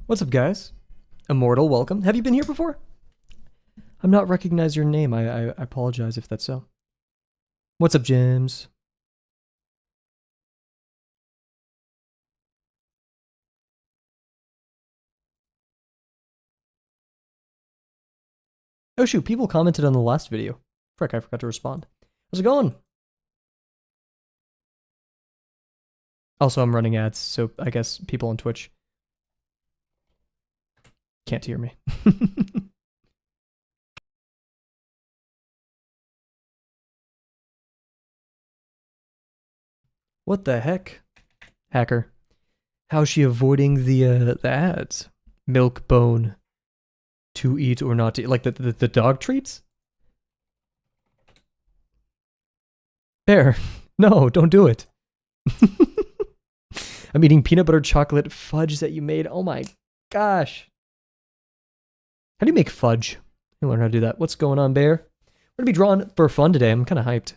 What's up, guys? Immortal, welcome. Have you been here before? I'm not recognize your name. I apologize if that's so. What's up, James? Oh shoot, people commented on the last video. Frick, I forgot to respond. How's it going? Also, I'm running ads, so I guess people on Twitch can't hear me. What the heck? Hacker. How's she avoiding the ads? Milk bone. To eat or not to eat. Like the dog treats? Bear. No, don't do it. I'm eating peanut butter chocolate fudge that you made. Oh my gosh. How do you make fudge? You learn how to do that. What's going on, Bear? We're gonna be drawing for fun today. I'm kind of hyped.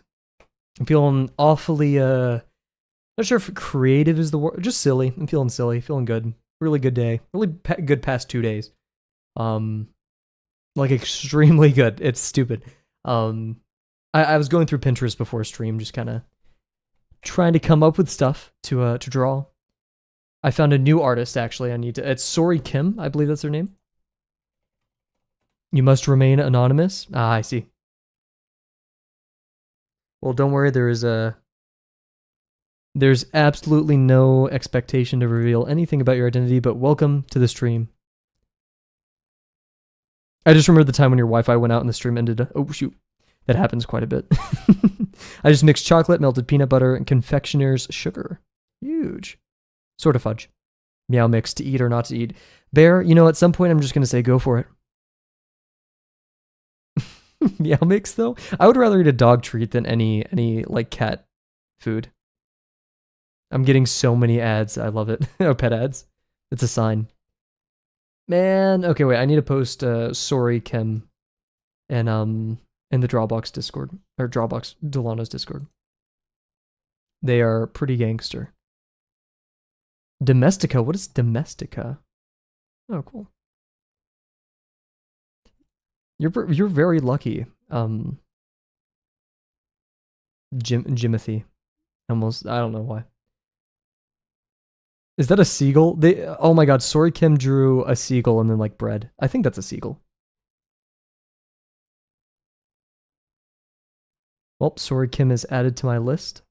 I'm feeling awfully not sure if creative is the word. Just silly. I'm feeling silly. Feeling good. Really good day. Really good past 2 days. Like extremely good. It's stupid. I was going through Pinterest before stream, just kind of trying to come up with stuff to draw. I found a new artist actually. It's Sori Kim, I believe that's her name. You must remain anonymous. Ah, I see. Well, don't worry. There's absolutely no expectation to reveal anything about your identity, but welcome to the stream. I just remembered the time when your Wi-Fi went out and the stream ended. Oh shoot, that happens quite a bit. I just mixed chocolate, melted peanut butter, and confectioner's sugar. Huge. Sort of fudge. Meow mix to eat or not to eat. Bear, you know, at some point I'm just gonna say go for it. Meow mix though? I would rather eat a dog treat than any like cat food. I'm getting so many ads. I love it. Oh, pet ads. It's a sign. Man, okay, wait. I need to post Sori Kim and in the Drawbox Discord or Drawbox Delano's Discord. They are pretty gangster. Domestica. What is Domestica? Oh, cool. You're very lucky. Jimothy. Almost. I don't know why. Is that a seagull? Oh my god, Sori Kim drew a seagull and then like bread. I think that's a seagull. Well, Sori Kim is added to my list.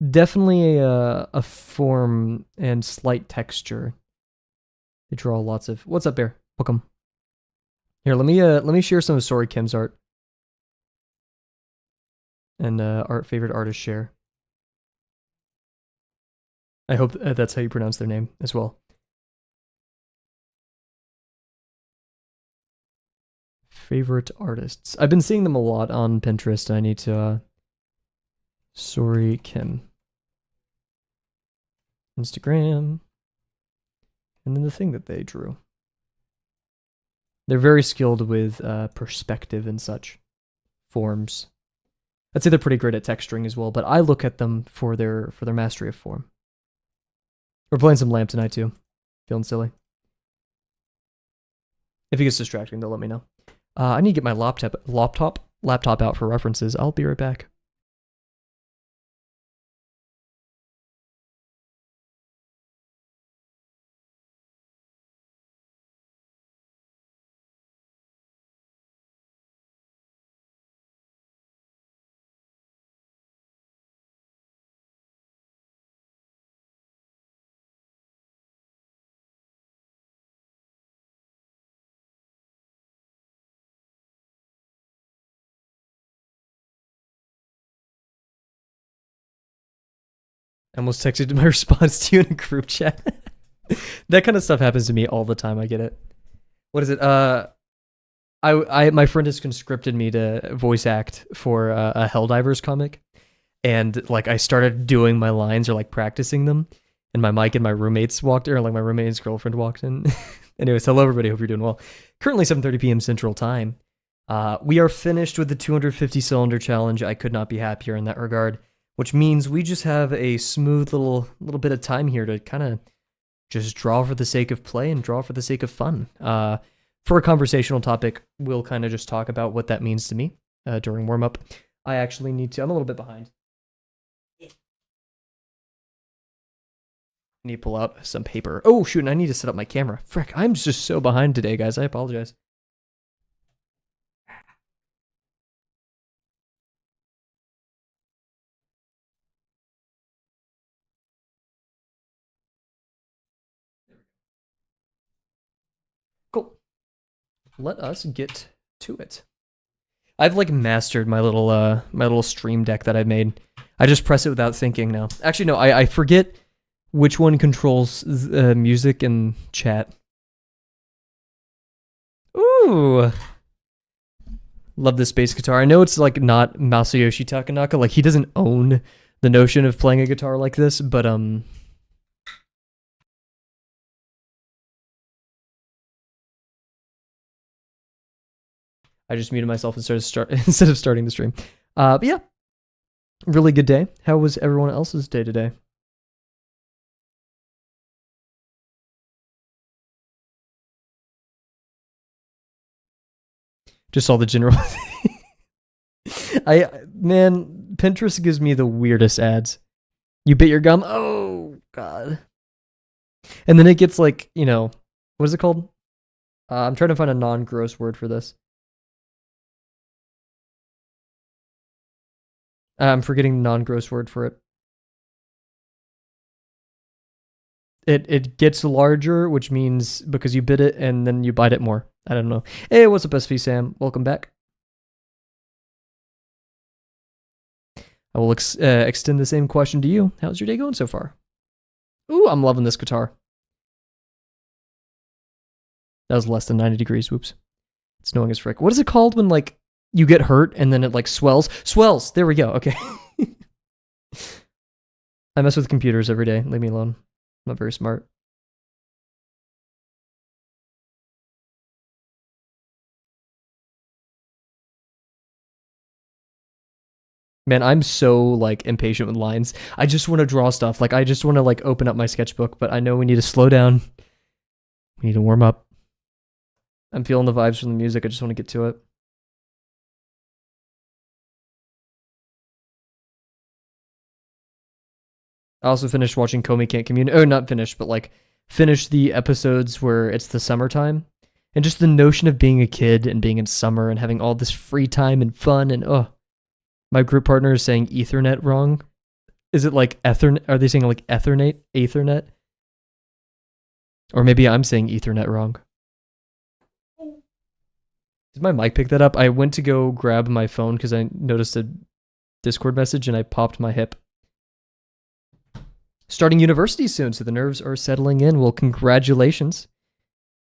Definitely a form and slight texture. They draw lots of. What's up, Bear? Welcome. Here, let me share some of Sori Kim's art. And our favorite artist share. I hope that's how you pronounce their name as well. Favorite artists. I've been seeing them a lot on Pinterest. I need to Sori Kim. Instagram. And then the thing that they drew. They're very skilled with perspective and such. Forms. I'd say they're pretty great at texturing as well, but I look at them for their mastery of form. We're playing some Lamp tonight too. Feeling silly. If it gets distracting, they'll let me know. I need to get my laptop out for references. I'll be right back. I almost texted my response to you in a group chat. That kind of stuff happens to me all the time. I get it. What is it? My friend has conscripted me to voice act for a Helldivers comic, and like I started doing my lines or like practicing them, and my mic and my roommates walked in, or like my roommate's girlfriend walked in. Anyways, hello everybody. Hope you're doing well. Currently 7:30 p.m. Central Time. We are finished with the 250 cylinder challenge. I could not be happier in that regard. Which means we just have a smooth little bit of time here to kind of just draw for the sake of play and draw for the sake of fun. For a conversational topic, we'll kind of just talk about what that means to me during warm-up. I actually need to, I'm a little bit behind. I need to pull out some paper. Oh, shoot, and I need to set up my camera. Frick, I'm just so behind today, guys. I apologize. Cool. Let us get to it. I've like mastered my little stream deck that I've made. I just press it without thinking now. Actually, no, I forget which one controls music and chat. Ooh. Love this bass guitar. I know it's like not Masayoshi Takanaka. Like he doesn't own the notion of playing a guitar like this, but I just muted myself and instead of starting the stream. But yeah, really good day. How was everyone else's day today? Just all the general. Man, Pinterest gives me the weirdest ads. You bit your gum? Oh god. And then it gets like, what is it called? I'm trying to find a non-gross word for this. I'm forgetting the non-gross word for it. It gets larger, which means because you bit it and then you bite it more. I don't know. Hey, what's up, SV Sam? Welcome back. I will extend the same question to you. How's your day going so far? Ooh, I'm loving this guitar. That was less than 90 degrees. Whoops. It's annoying as frick. What is it called when like you get hurt and then it like swells? Swells. There we go. Okay. I mess with computers every day. Leave me alone. I'm not very smart. Man, I'm so like impatient with lines. I just want to draw stuff. Like I just want to like open up my sketchbook, but I know we need to slow down. We need to warm up. I'm feeling the vibes from the music. I just want to get to it. I also finished watching Komi Can't Commune. Oh, not finished, but like finished the episodes where it's the summertime. And just the notion of being a kid and being in summer and having all this free time and fun and my group partner is saying Ethernet wrong. Is it like Ethernet? Are they saying like Ethernet? Or maybe I'm saying Ethernet wrong. Did my mic pick that up? I went to go grab my phone because I noticed a Discord message and I popped my hip. Starting university soon, so the nerves are settling in. Well, congratulations.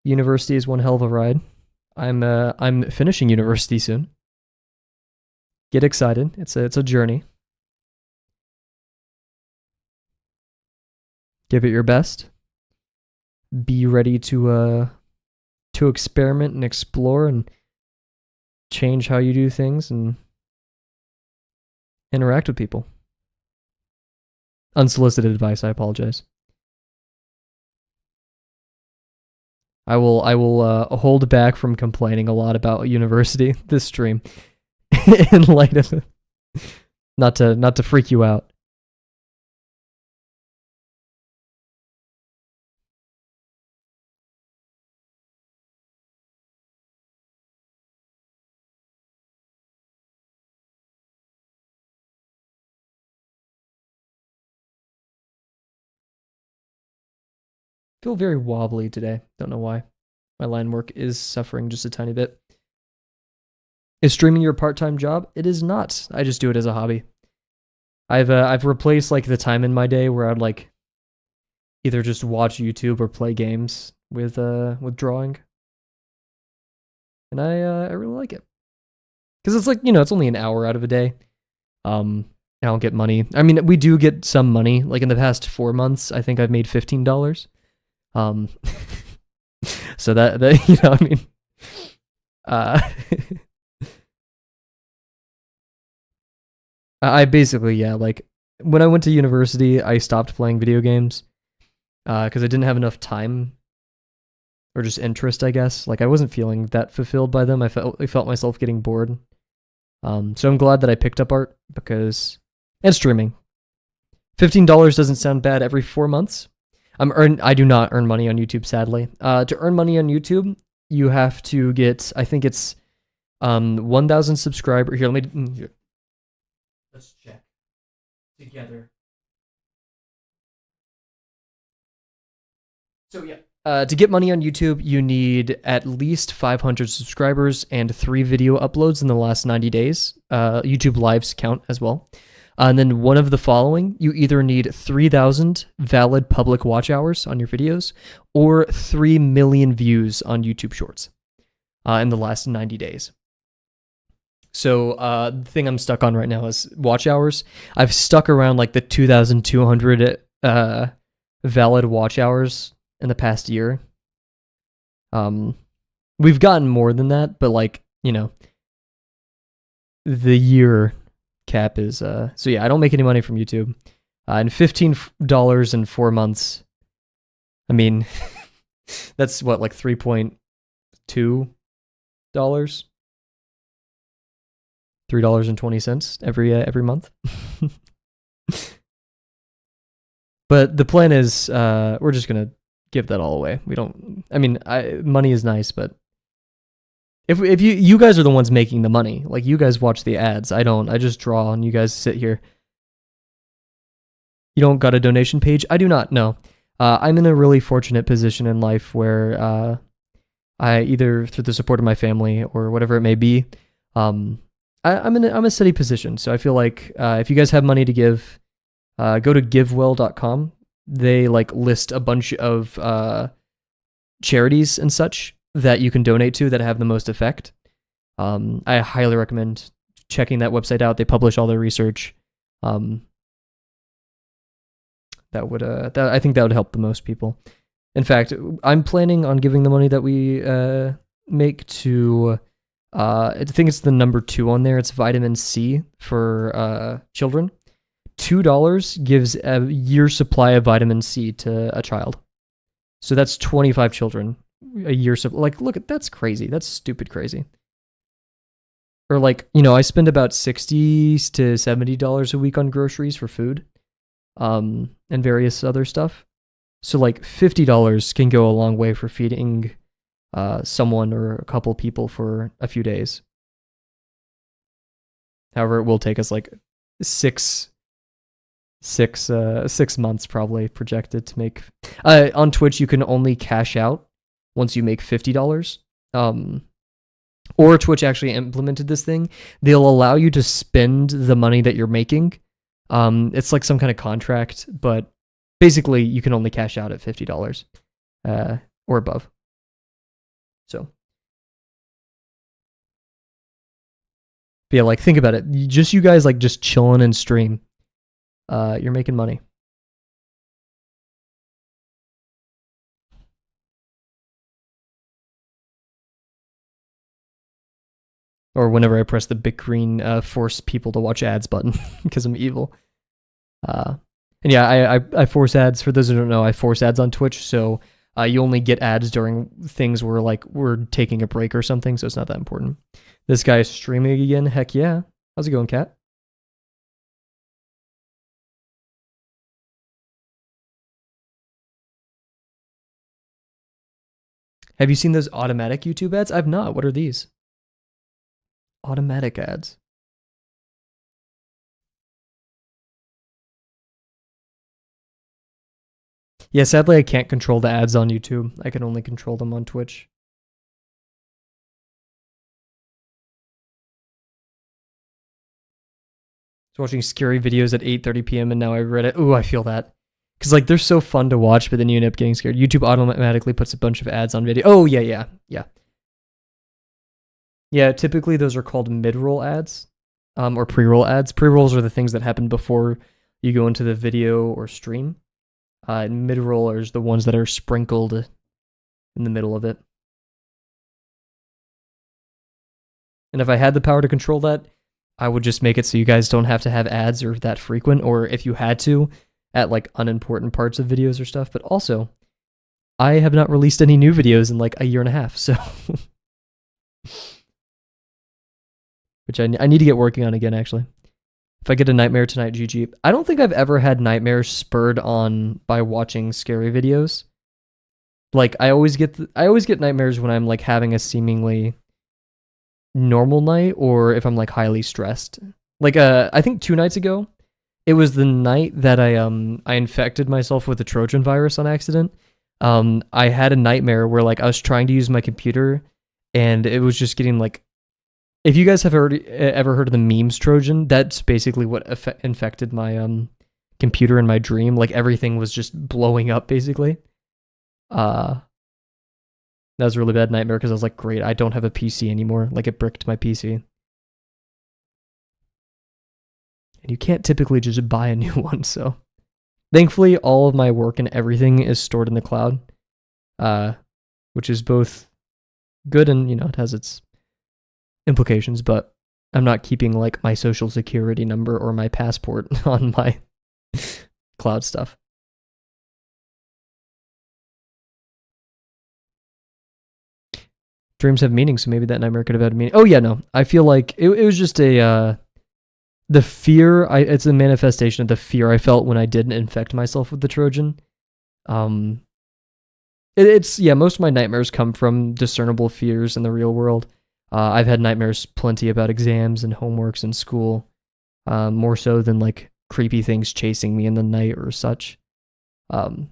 University is one hell of a ride. I'm finishing university soon. Get excited. It's a journey. Give it your best. Be ready to experiment and explore and change how you do things and interact with people. Unsolicited advice, I apologize. I will hold back from complaining a lot about university this stream in light of it. Not to freak you out. Feel very wobbly today. Don't know why. My line work is suffering just a tiny bit. Is streaming your part-time job? It is not. I just do it as a hobby. I've replaced like the time in my day where I'd like either just watch YouTube or play games with drawing. And I really like it. Cuz it's like, it's only an hour out of a day. I don't get money. I mean, we do get some money. Like in the past 4 months, I think I've made $15. So that I mean, I basically, like when I went to university, I stopped playing video games because I didn't have enough time or just interest, I guess. Like I wasn't feeling that fulfilled by them. I felt myself getting bored. So I'm glad that I picked up art and streaming. $15 doesn't sound bad every 4 months. I do not earn money on YouTube, sadly. To earn money on YouTube, you have to get, I think it's 1,000 subscribers. Here, let's check together. So yeah. To get money on YouTube, you need at least 500 subscribers and 3 video uploads in the last 90 days. YouTube Lives count as well. And then one of the following, you either need 3,000 valid public watch hours on your videos or 3 million views on YouTube Shorts in the last 90 days. So the thing I'm stuck on right now is watch hours. I've stuck around like the 2,200 valid watch hours in the past year. We've gotten more than that, but like, you know, the year cap is so yeah, I don't make any money from YouTube. And $15 in 4 months. I mean, that's what, like $3.2, $3.20 every month. But the plan is we're just gonna give that all away. We don't. I mean, money is nice, but if you guys are the ones making the money, like you guys watch the ads. I don't. I just draw, and you guys sit here. You don't got a donation page? I do not. No. I'm in a really fortunate position in life where I either through the support of my family or whatever it may be, I'm a steady position. So I feel like if you guys have money to give, go to givewell.com. They like list a bunch of charities and such that you can donate to that have the most effect. I highly recommend checking that website out. They publish all their research. I think that would help the most people. In fact, I'm planning on giving the money that we make to I think it's the number 2 on there. It's vitamin C for children. $2 gives a year's supply of vitamin C to a child. So that's 25 children a year. Like, look, that's crazy. That's stupid crazy. Or like, you know, I spend about $60 to $70 a week on groceries for food, and various other stuff. So like $50 can go a long way for feeding someone or a couple people for a few days. However, it will take us like 6 months probably projected to make. On Twitch, you can only cash out once you make $50. Or Twitch actually implemented this thing. They'll allow you to spend the money that you're making. It's like some kind of contract, but basically you can only cash out at $50 or above. So, but yeah, like think about it. You guys like just chilling and stream. You're making money. Or whenever I press the big green force people to watch ads button because I'm evil. And yeah, I force ads. For those who don't know, I force ads on Twitch, so you only get ads during things where like we're taking a break or something, so it's not that important. This guy is streaming again. Heck yeah. How's it going, Kat? Have you seen those automatic YouTube ads? I've not. What are these? Automatic ads. Yeah, sadly I can't control the ads on YouTube. I can only control them on Twitch. I was watching scary videos at 8:30 p.m. and now I read it. Ooh, I feel that. Because like they're so fun to watch, but then you end up getting scared. YouTube automatically puts a bunch of ads on video. Oh, yeah. Yeah, typically those are called mid-roll ads, or pre-roll ads. Pre-rolls are the things that happen before you go into the video or stream. And mid-rollers, the ones that are sprinkled in the middle of it. And if I had the power to control that, I would just make it so you guys don't have to have ads or that frequent, or if you had to, at like unimportant parts of videos or stuff, but also I have not released any new videos in like a year and a half, so which I need to get working on again actually. If I get a nightmare tonight, GG. I don't think I've ever had nightmares spurred on by watching scary videos. Like I always get nightmares when I'm like having a seemingly normal night or if I'm like highly stressed. Like I think 2 nights ago, it was the night that I infected myself with the Trojan virus on accident. I had a nightmare where like I was trying to use my computer and it was just getting like, if you guys have ever heard of the memes Trojan, that's basically what infected my computer in my dream. Like everything was just blowing up basically. That was a really bad nightmare because I was like, great, I don't have a PC anymore. Like it bricked my PC. And you can't typically just buy a new one, so thankfully all of my work and everything is stored in the cloud. Which is both good and, you know, it has its implications, but I'm not keeping like my social security number or my passport on my cloud stuff. Dreams have meaning, so maybe that nightmare could have had meaning. Oh yeah, no. I feel like it was just the fear, it's a manifestation of the fear I felt when I didn't infect myself with the Trojan. It's most of my nightmares come from discernible fears in the real world. I've had nightmares plenty about exams and homeworks in school, more so than like creepy things chasing me in the night or such. And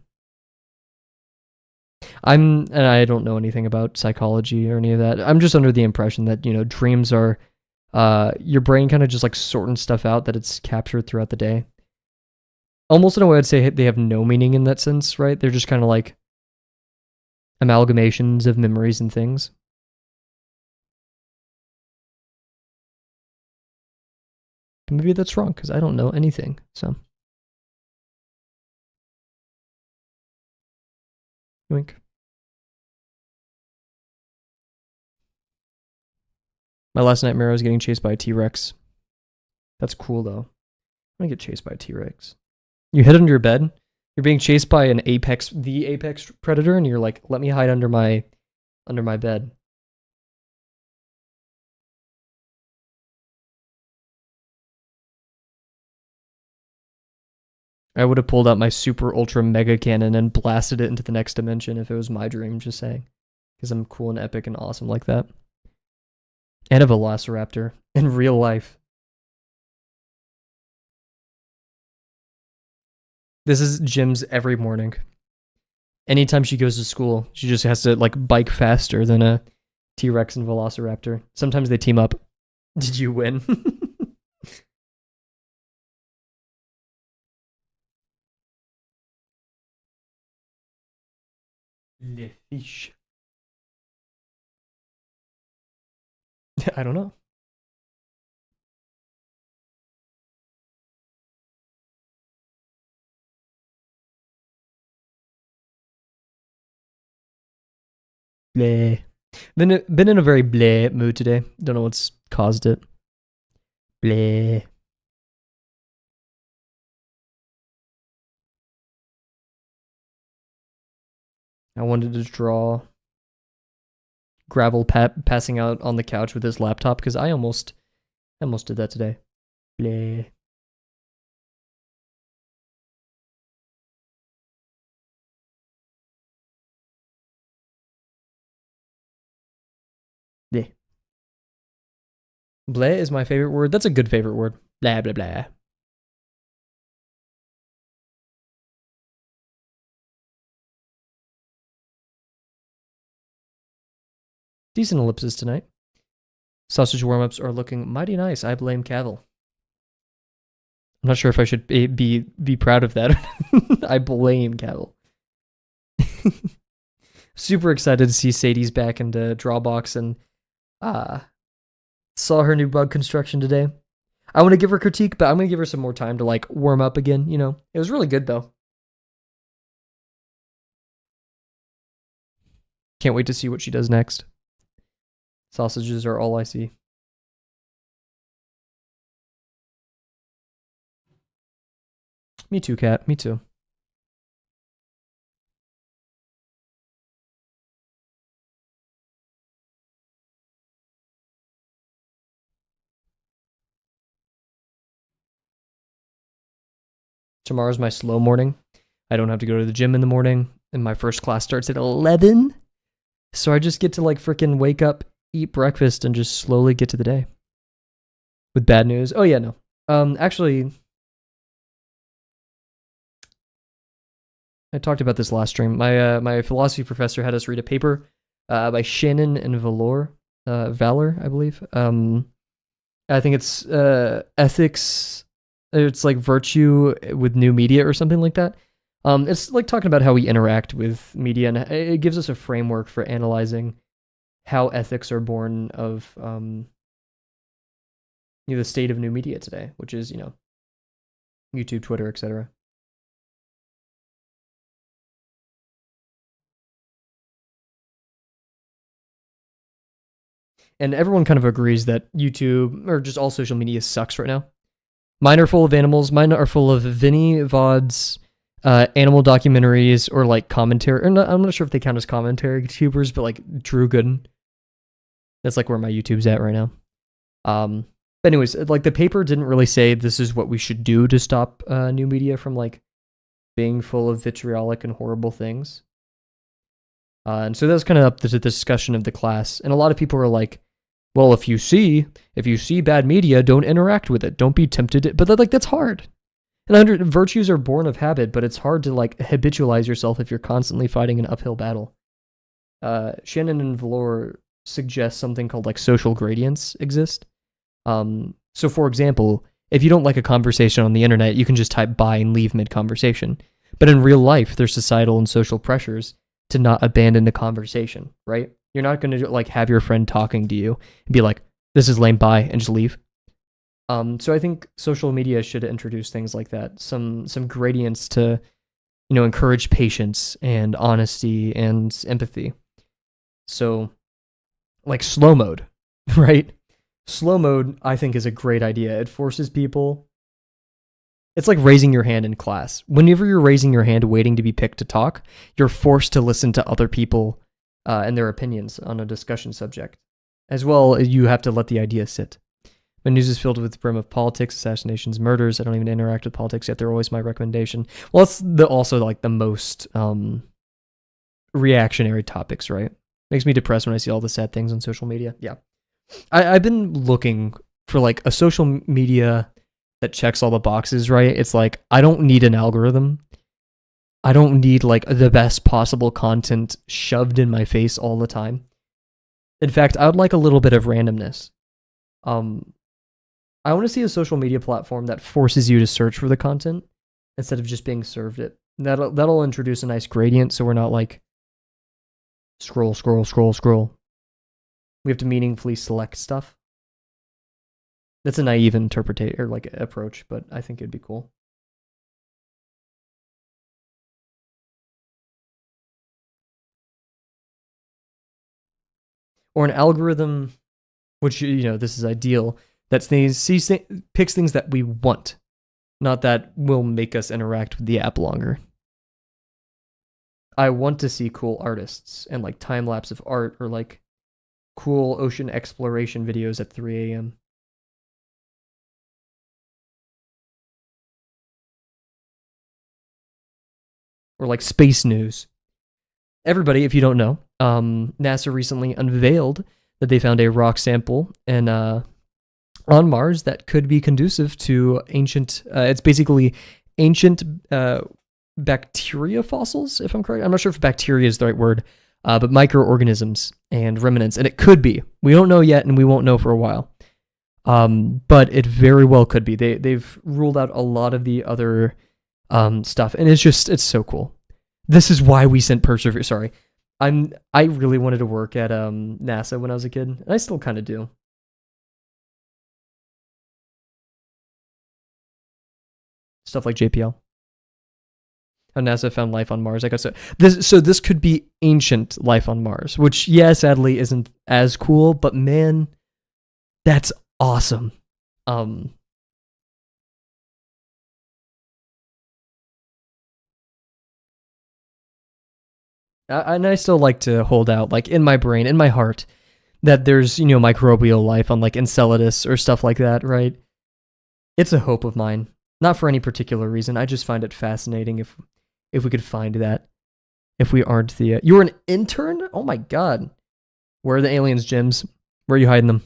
I don't know anything about psychology or any of that. I'm just under the impression that, you know, dreams are, your brain kind of just like sorting stuff out that it's captured throughout the day. Almost in a way, I'd say they have no meaning in that sense, right? They're just kind of like amalgamations of memories and things. Maybe that's wrong because I don't know anything. So, wink. My last nightmare, I was getting chased by a T-Rex. That's cool though. I'm gonna get chased by a T-Rex. You hid under your bed. You're being chased by the apex predator, and you're like, "Let me hide under my bed." I would have pulled out my super ultra mega cannon and blasted it into the next dimension if it was my dream, just saying. Because I'm cool and epic and awesome like that. And a velociraptor in real life. This is Jim's every morning. Anytime she goes to school, she just has to like bike faster than a T-Rex and velociraptor. Sometimes they team up. Did you win? Le fiche. I don't know. Bleh. Been in a very bleh mood today. Don't know what's caused it. Bleh. I wanted to draw Gravel passing out on the couch with his laptop because I almost did that today. Bleh. Bleh. Bleh is my favorite word. That's a good favorite word. Blah, blah, blah. Decent ellipses tonight. Sausage warm-ups are looking mighty nice. I blame Kavel. I'm not sure if I should be proud of that. I blame Kavel. Super excited to see Sadie's back into Drawbox and saw her new bug construction today. I want to give her critique, but I'm going to give her some more time to like warm up again, you know. It was really good though. Can't wait to see what she does next. Sausages are all I see. Me too, Kat. Me too. Tomorrow's my slow morning. I don't have to go to the gym in the morning, and my first class starts at 11. So I just get to like freaking wake up, eat breakfast, and just slowly get to the day. With bad news. Oh yeah, no. Actually, I talked about this last stream. My philosophy professor had us read a paper by Shannon and Valor, I believe. I think it's ethics. It's like virtue with new media or something like that. It's like talking about how we interact with media, and it gives us a framework for analyzing how ethics are born of the state of new media today, which is YouTube, Twitter, etc. And everyone kind of agrees that YouTube or just all social media sucks right now. Mine are full of animals. Mine are full of Vinny VODs, animal documentaries, or like commentary. Or not, I'm not sure if they count as commentary YouTubers, but like Drew Gooden. That's like where my YouTube's at right now. But anyways, like the paper didn't really say this is what we should do to stop new media from like being full of vitriolic and horrible things. And so that was kind of up to the discussion of the class. And a lot of people were like, well, if you see bad media, don't interact with it. Don't be tempted. But like that's hard. And virtues are born of habit, but it's hard to like habitualize yourself if you're constantly fighting an uphill battle. Shannon and Valor suggest something called like social gradients exist. So for example, if you don't like a conversation on the internet, you can just type bye and leave mid-conversation. But in real life, there's societal and social pressures to not abandon the conversation, right? You're not going to like have your friend talking to you and be like, this is lame, bye, and just leave. So I think social media should introduce things like that, some gradients to, encourage patience and honesty and empathy. So, like slow mode, right? Slow mode, I think, is a great idea. It forces people. It's like raising your hand in class. Whenever you're raising your hand waiting to be picked to talk, you're forced to listen to other people and their opinions on a discussion subject. As well, you have to let the idea sit. My news is filled with the brim of politics, assassinations, murders. I don't even interact with politics yet. They're always my recommendation. Well, it's also like the most reactionary topics, right? Makes me depressed when I see all the sad things on social media. Yeah. I've been looking for like a social media that checks all the boxes, right? It's like, I don't need an algorithm. I don't need like the best possible content shoved in my face all the time. In fact, I would like a little bit of randomness. I want to see a social media platform that forces you to search for the content instead of just being served it. That'll introduce a nice gradient, so we're not like scroll. We have to meaningfully select stuff. That's a naive interpretation or like approach, but I think it'd be cool. Or an algorithm, which this is ideal, that picks things that we want, not that will make us interact with the app longer. I want to see cool artists and like time lapse of art or like cool ocean exploration videos at 3 a.m. Or like space news. Everybody, if you don't know, NASA recently unveiled that they found a rock sample on Mars that could be conducive to ancient. It's basically ancient bacteria fossils, if I'm correct. I'm not sure if bacteria is the right word, but microorganisms and remnants, and it could be. We don't know yet, and we won't know for a while. But it very well could be. They've ruled out a lot of the other stuff, and it's so cool. This is why we sent Perseverance. Sorry, I really wanted to work at NASA when I was a kid, and I still kind of do. Stuff like JPL. How NASA found life on Mars. I guess this could be ancient life on Mars, which sadly isn't as cool, but man, that's awesome. And I still like to hold out, like in my brain, in my heart, that there's microbial life on like Enceladus or stuff like that, right? It's a hope of mine, not for any particular reason. I just find it fascinating if we could find that. If we aren't the you were an intern? Oh my god, where are the aliens, Jims? Where are you hiding them?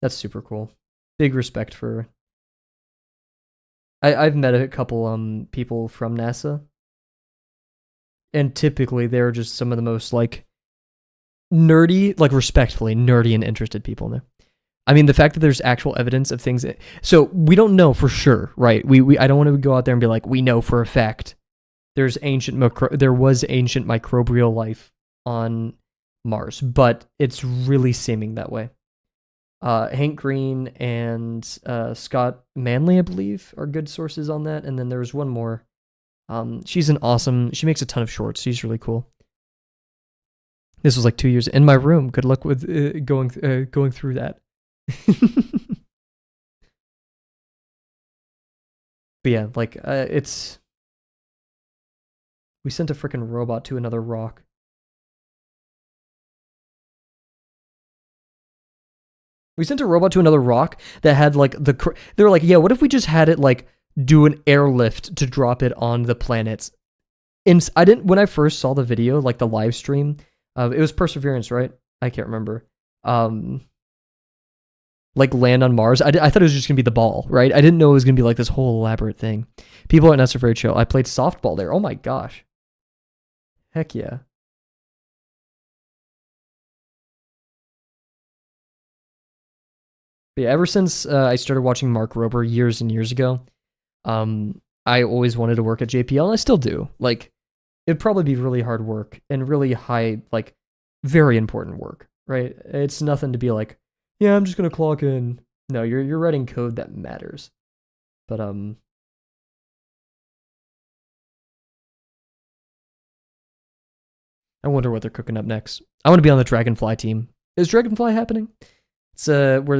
That's super cool. Big respect for. I've met a couple people from NASA, and typically they're just some of the most like nerdy, like respectfully nerdy and interested people in there. I mean, the fact that there's actual evidence of things. So we don't know for sure, right? We I don't want to go out there and be like, we know for a fact there was ancient microbial life on Mars, but it's really seeming that way. Hank Green and Scott Manley, I believe, are good sources on that. And then there was one more. She makes a ton of shorts. She's really cool. This was like 2 years in my room. Good luck with going through that. But yeah, like it's. We sent a freaking robot to another rock. We sent a robot to another rock that had like they were like, yeah, what if we just had it like do an airlift to drop it on the planets? And I didn't when I first saw the video, like the live stream, it was Perseverance, right? I can't remember. Like land on Mars. I thought it was just gonna be the ball, right? I didn't know it was gonna be like this whole elaborate thing. People at NASA are very chill. I played softball there. Oh my gosh. Heck yeah. But yeah, ever since I started watching Mark Rober years and years ago, I always wanted to work at JPL, and I still do. Like, it'd probably be really hard work and really high, like, very important work, right? It's nothing to be like, yeah, I'm just gonna clock in. No, you're writing code that matters. But I wonder what they're cooking up next. I want to be on the Dragonfly team. Is Dragonfly happening? It's where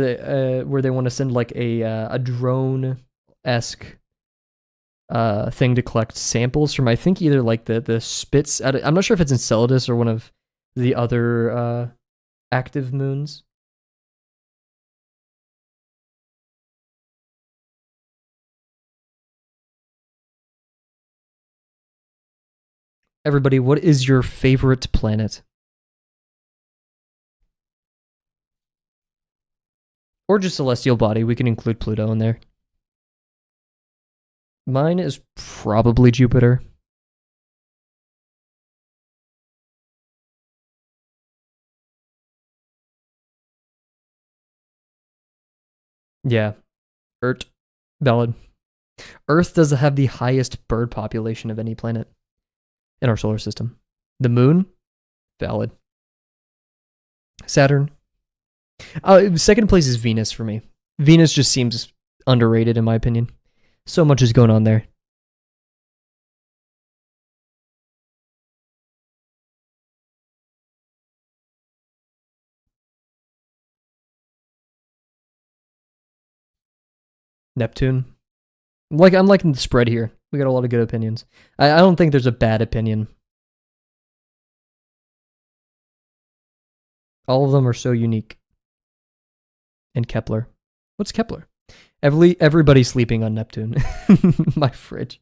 they want to send like a drone esque thing to collect samples from, I think, either like the spits at it. I'm not sure if it's Enceladus or one of the other active moons. Everybody, what is your favorite planet? Or just celestial body. We can include Pluto in there. Mine is probably Jupiter. Yeah, Earth. Valid. Earth does have the highest bird population of any planet in our solar system. The moon? Valid. Saturn? Second place is Venus for me. Venus just seems underrated in my opinion. So much is going on there. Neptune. I'm liking the spread here. We got a lot of good opinions. I don't think there's a bad opinion. All of them are so unique. And Kepler. What's Kepler? Everybody's sleeping on Neptune. My fridge.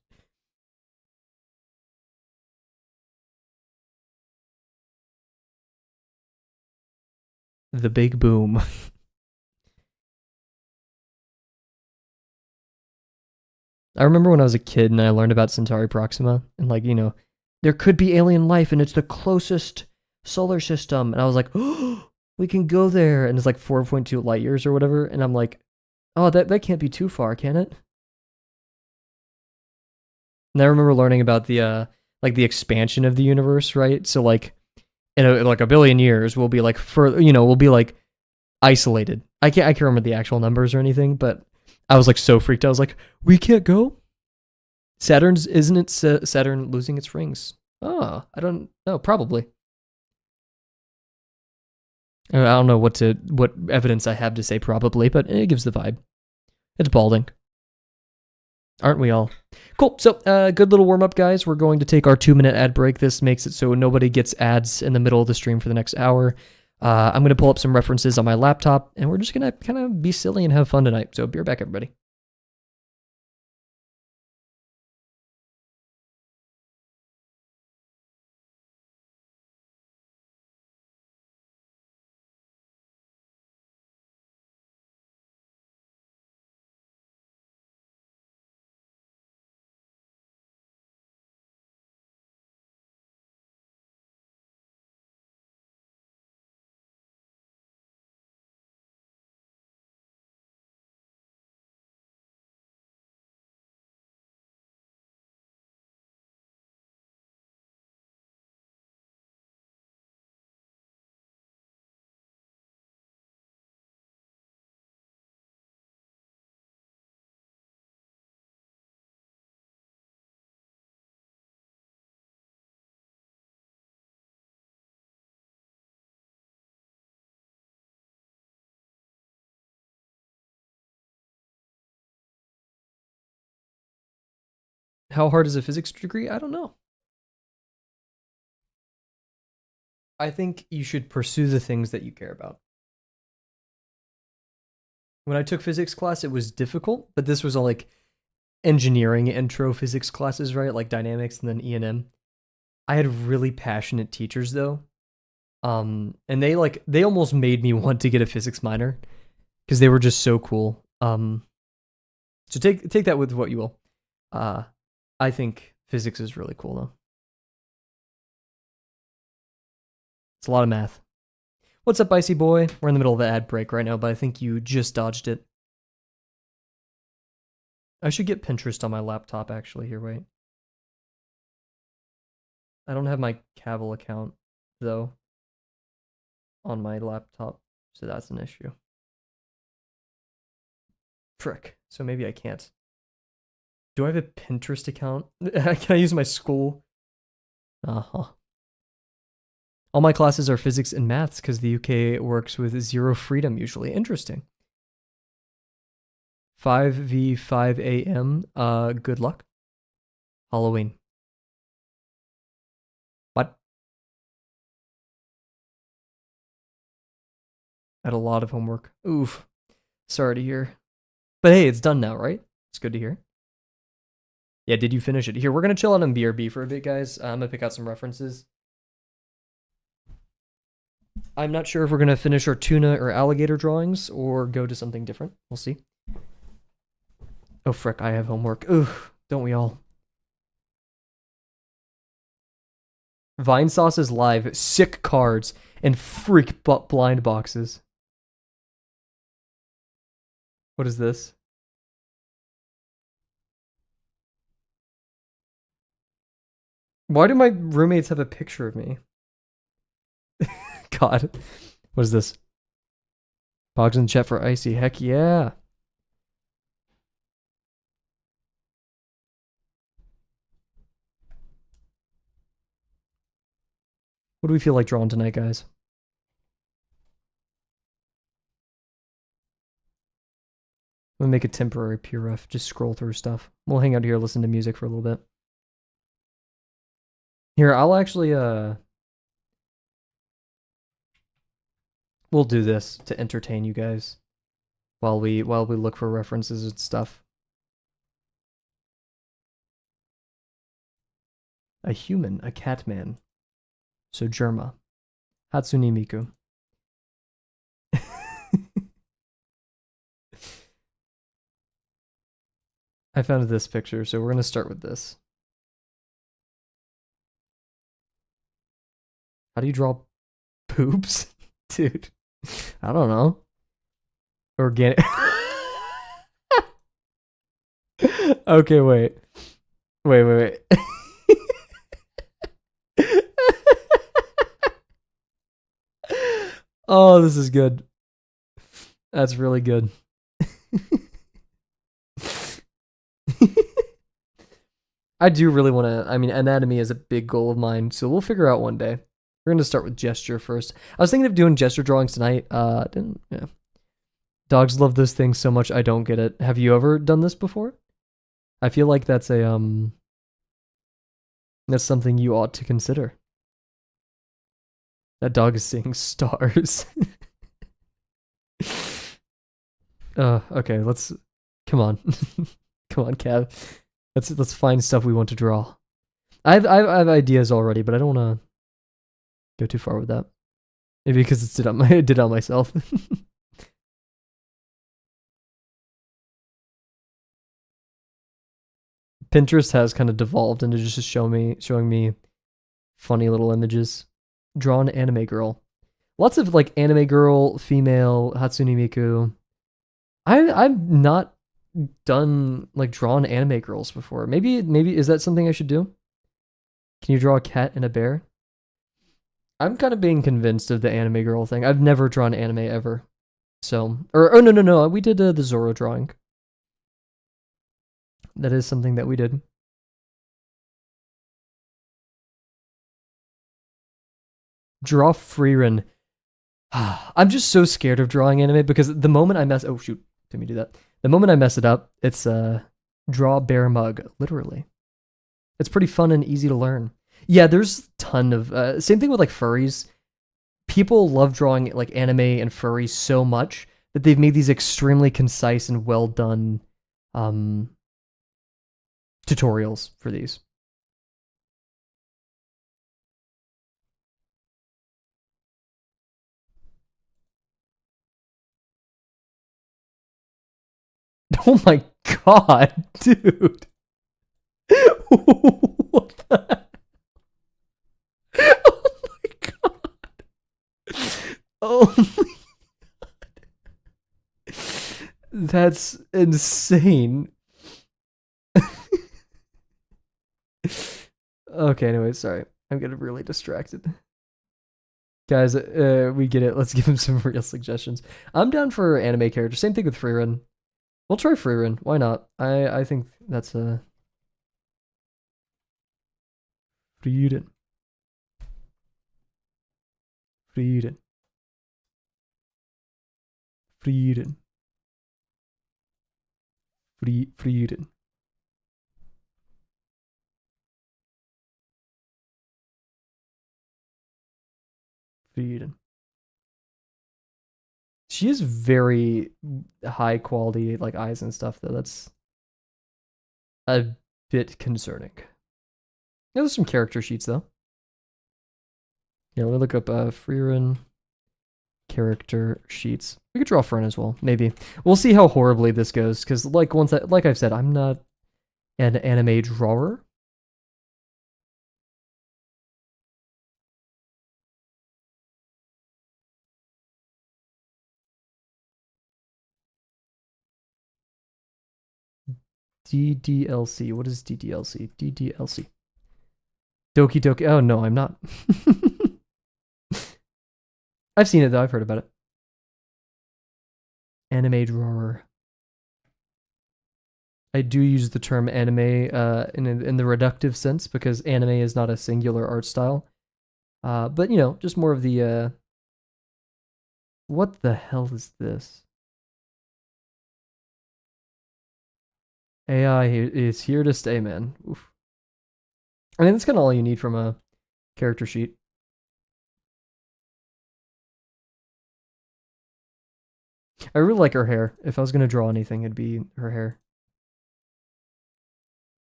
The Big Boom. I remember when I was a kid and I learned about Centauri Proxima and there could be alien life and it's the closest solar system, and I was like, oh, we can go there, and it's like 4.2 light years or whatever, and I'm like, oh, that can't be too far, can it? And I remember learning about the the expansion of the universe, right? So in a billion years we'll be we'll be isolated. I can't remember the actual numbers or anything, but I was so freaked out. I was like, we can't go? Isn't it Saturn losing its rings? Oh, I don't know, probably. I don't know what evidence I have to say probably, but it gives the vibe. It's balding. Aren't we all? Cool. So, good little warm up, guys. We're going to take our 2-minute ad break. This makes it so nobody gets ads in the middle of the stream for the next hour. I'm going to pull up some references on my laptop, and we're just going to kind of be silly and have fun tonight. So, be right back, everybody. How hard is a physics degree? I don't know. I think you should pursue the things that you care about. When I took physics class, it was difficult, but this was all like engineering intro physics classes, right? Like dynamics and then E&M. I had really passionate teachers though. And they almost made me want to get a physics minor because they were just so cool. So take that with what you will. I think physics is really cool though. It's a lot of math. What's up, Icy Boy? We're in the middle of an ad break right now, but I think you just dodged it. I should get Pinterest on my laptop, actually. Here, wait. I don't have my Kavel account, though, on my laptop, so that's an issue. Frick. So maybe I can't. Do I have a Pinterest account? Can I use my school? Uh-huh. All my classes are physics and maths because the UK works with zero freedom usually. Interesting. 5v5 a.m. Good luck. Halloween. What? I had a lot of homework. Oof. Sorry to hear. But hey, it's done now, right? It's good to hear. Yeah, did you finish it? Here, we're going to chill out on BRB for a bit, guys. I'm going to pick out some references. I'm not sure if we're going to finish our tuna or alligator drawings or go to something different. We'll see. Oh, frick, I have homework. Ugh, don't we all? Vine Sauce is live. Sick cards and freak blind boxes. What is this? Why do my roommates have a picture of me? God. What is this? Pogs in chat for Icy. Heck yeah. What do we feel like drawing tonight, guys? I'm gonna make a temporary PRF. Just scroll through stuff. We'll hang out here, listen to music for a little bit. Here, I'll actually we'll do this to entertain you guys while we look for references and stuff. A human, a cat man. So Germa. Hatsune Miku. I found this picture, so we're gonna start with this. How do you draw poops? Dude. I don't know. Organic. Okay, wait. Wait. Oh, this is good. That's really good. I do really want to, I mean, anatomy is a big goal of mine, so we'll figure out one day. We're going to start with gesture first. I was thinking of doing gesture drawings tonight. Yeah. Dogs love this thing so much, I don't get it. Have you ever done this before? I feel like that's something you ought to consider. That dog is seeing stars. Okay, let's come on. Come on, Cav. Let's find stuff we want to draw. I have ideas already, but I don't want to go too far with that. Maybe because it's did on myself. Pinterest has kind of devolved into just showing me funny little images. Drawn anime girl. Lots of like anime girl, female, Hatsune Miku. I've not done like drawn anime girls before. Maybe is that something I should do? Can you draw a cat and a bear? I'm kind of being convinced of the anime girl thing. I've never drawn anime ever. So, or oh no, we did the Zoro drawing. That is something that we did. Draw Frieren. I'm just so scared of drawing anime because the moment I mess, oh shoot, didn't me do that. The moment I mess it up, it's draw bear mug, literally. It's pretty fun and easy to learn. Yeah, there's a ton of same thing with like furries. People love drawing like anime and furries so much that they've made these extremely concise and well done tutorials for these. Oh my god, dude. What the? Oh my god. Oh my god. That's insane. Okay, anyway, sorry. I'm getting really distracted. Guys, we get it. Let's give him some real suggestions. I'm down for anime characters. Same thing with Frieren. We'll try Frieren. Why not? I think that's a Frieren. Frieren. Frieren. Frieren. Frieren. She has very high quality like eyes and stuff though. That's a bit concerning. Yeah, there's some character sheets though. Yeah, let me look up Frieren character sheets. We could draw Frieren as well, maybe. We'll see how horribly this goes, because like I've said, I'm not an anime drawer. DDLC. What is DDLC? DDLC. Doki Doki. Oh no, I'm not. I've seen it though. I've heard about it. Anime drawer. I do use the term anime in the reductive sense because anime is not a singular art style. But you know, just more of the what the hell is this? AI is here to stay, man. Oof. I mean, that's kind of all you need from a character sheet. I really like her hair. If I was gonna draw anything, it'd be her hair.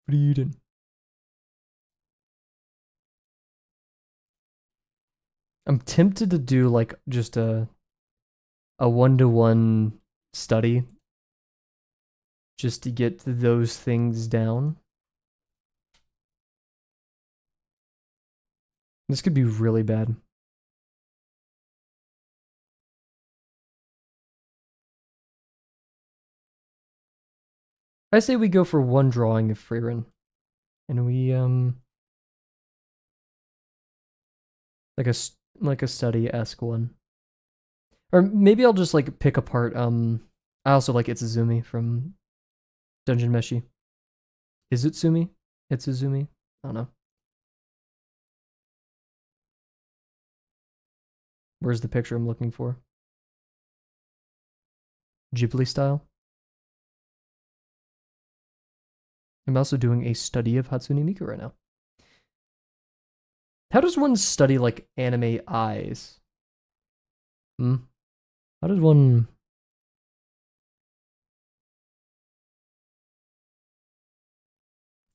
Frieren. I'm tempted to do like just a one-to-one study just to get those things down. This could be really bad. I say we go for one drawing of Frieren. And we like a study-esque one. Or maybe I'll just like pick apart I also like Itsuzumi from Dungeon Meshi. Is it Sumi? Itsuzumi? I don't know. Where's the picture I'm looking for? Ghibli style? I'm also doing a study of Hatsune Miku right now. How does one study like anime eyes? Hmm? How does one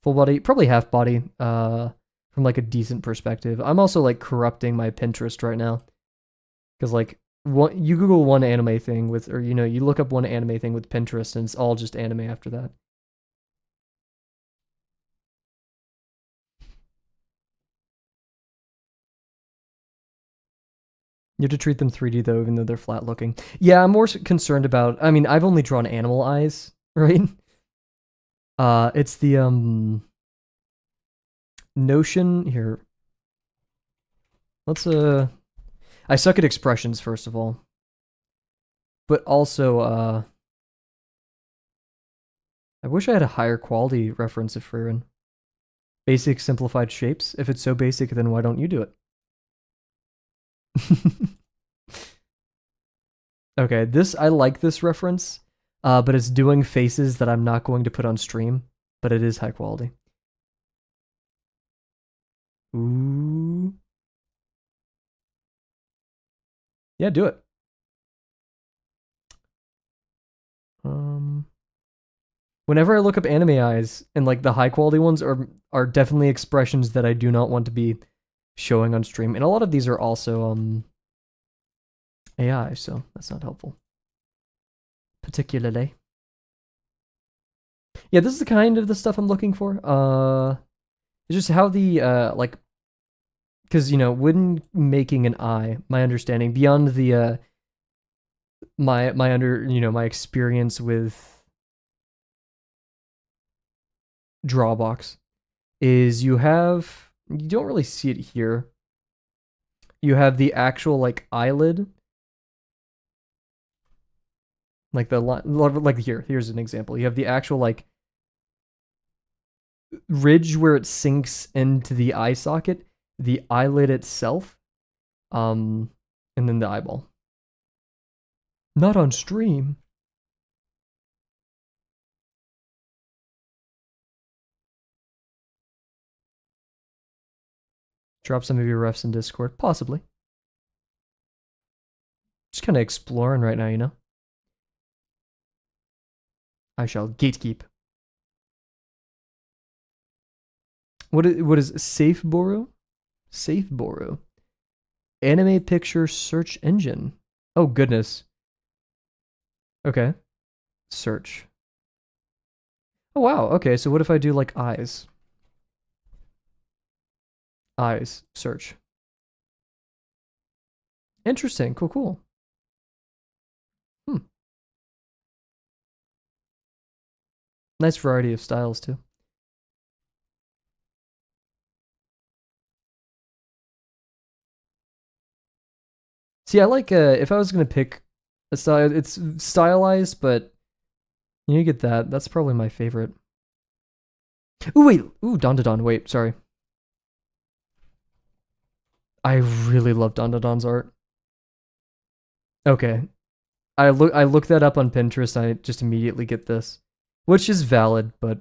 full body? Probably half body. From like a decent perspective. I'm also like corrupting my Pinterest right now because like you Google one anime thing with, or you look up one anime thing with Pinterest and it's all just anime after that. You have to treat them 3D though, even though they're flat looking. Yeah, I'm more concerned about. I mean, I've only drawn animal eyes, right? It's the notion here. Let's I suck at expressions first of all, but also I wish I had a higher quality reference of Frieren. Basic simplified shapes. If it's so basic, then why don't you do it? Okay, this I like this reference, but it's doing faces that I'm not going to put on stream, but it is high quality. Ooh. Yeah, do it. Um, Whenever I look up anime eyes and like the high quality ones are definitely expressions that I do not want to be showing on stream. And a lot of these are also AI, so that's not helpful. Particularly. Yeah, this is the kind of the stuff I'm looking for. It's just how the like, because when making an eye, my understanding beyond the my experience with Drawbox is you don't really see it here. You have the actual like eyelid, like here's an example. You have the actual like ridge where it sinks into the eye socket, the eyelid itself, and then the eyeball. Not on stream. Drop some of your refs in Discord, possibly. Just kind of exploring right now. I shall gatekeep. What is Safe Boru? Safe Boru. Anime picture search engine. Oh goodness. Okay. Search. Oh wow. Okay, so what if I do like eyes? Eyes. Search. Interesting. Cool. Hmm. Nice variety of styles too. See, I like if I was gonna pick a style, it's stylized, but you get that. That's probably my favorite. Ooh wait. Ooh, Don. Wait, sorry. I really love Don art. Okay. I look that up on Pinterest. I just immediately get this, which is valid, but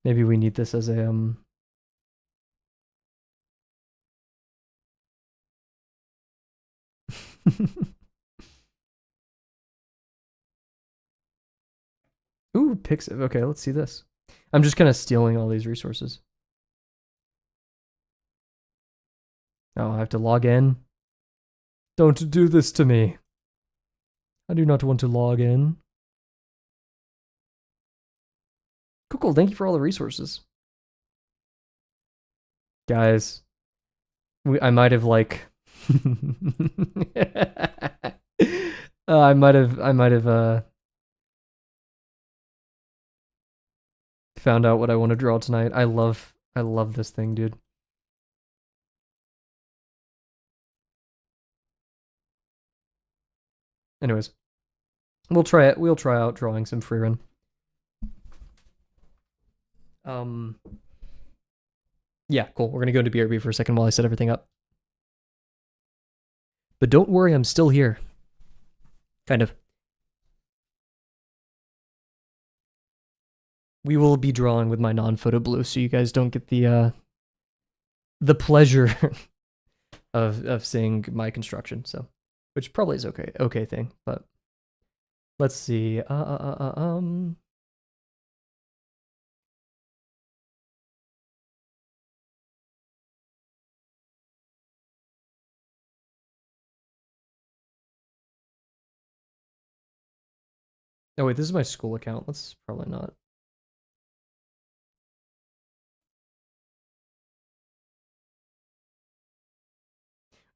maybe we need this as a Ooh, Pixiv. Okay, let's see this. I'm just kind of stealing all these resources. Oh, I have to log in. Don't do this to me. I do not want to log in. Cool. Thank you for all the resources. Guys, I might have like I might have found out what I want to draw tonight. I love this thing, dude. Anyways, we'll try it. We'll try out drawing some Frieren. Yeah, cool. We're gonna go into BRB for a second while I set everything up. But don't worry, I'm still here. Kind of. We will be drawing with my non-photo blue, so you guys don't get the pleasure of seeing my construction. So, which probably is okay thing. But let's see. Oh wait, this is my school account. Let's probably not.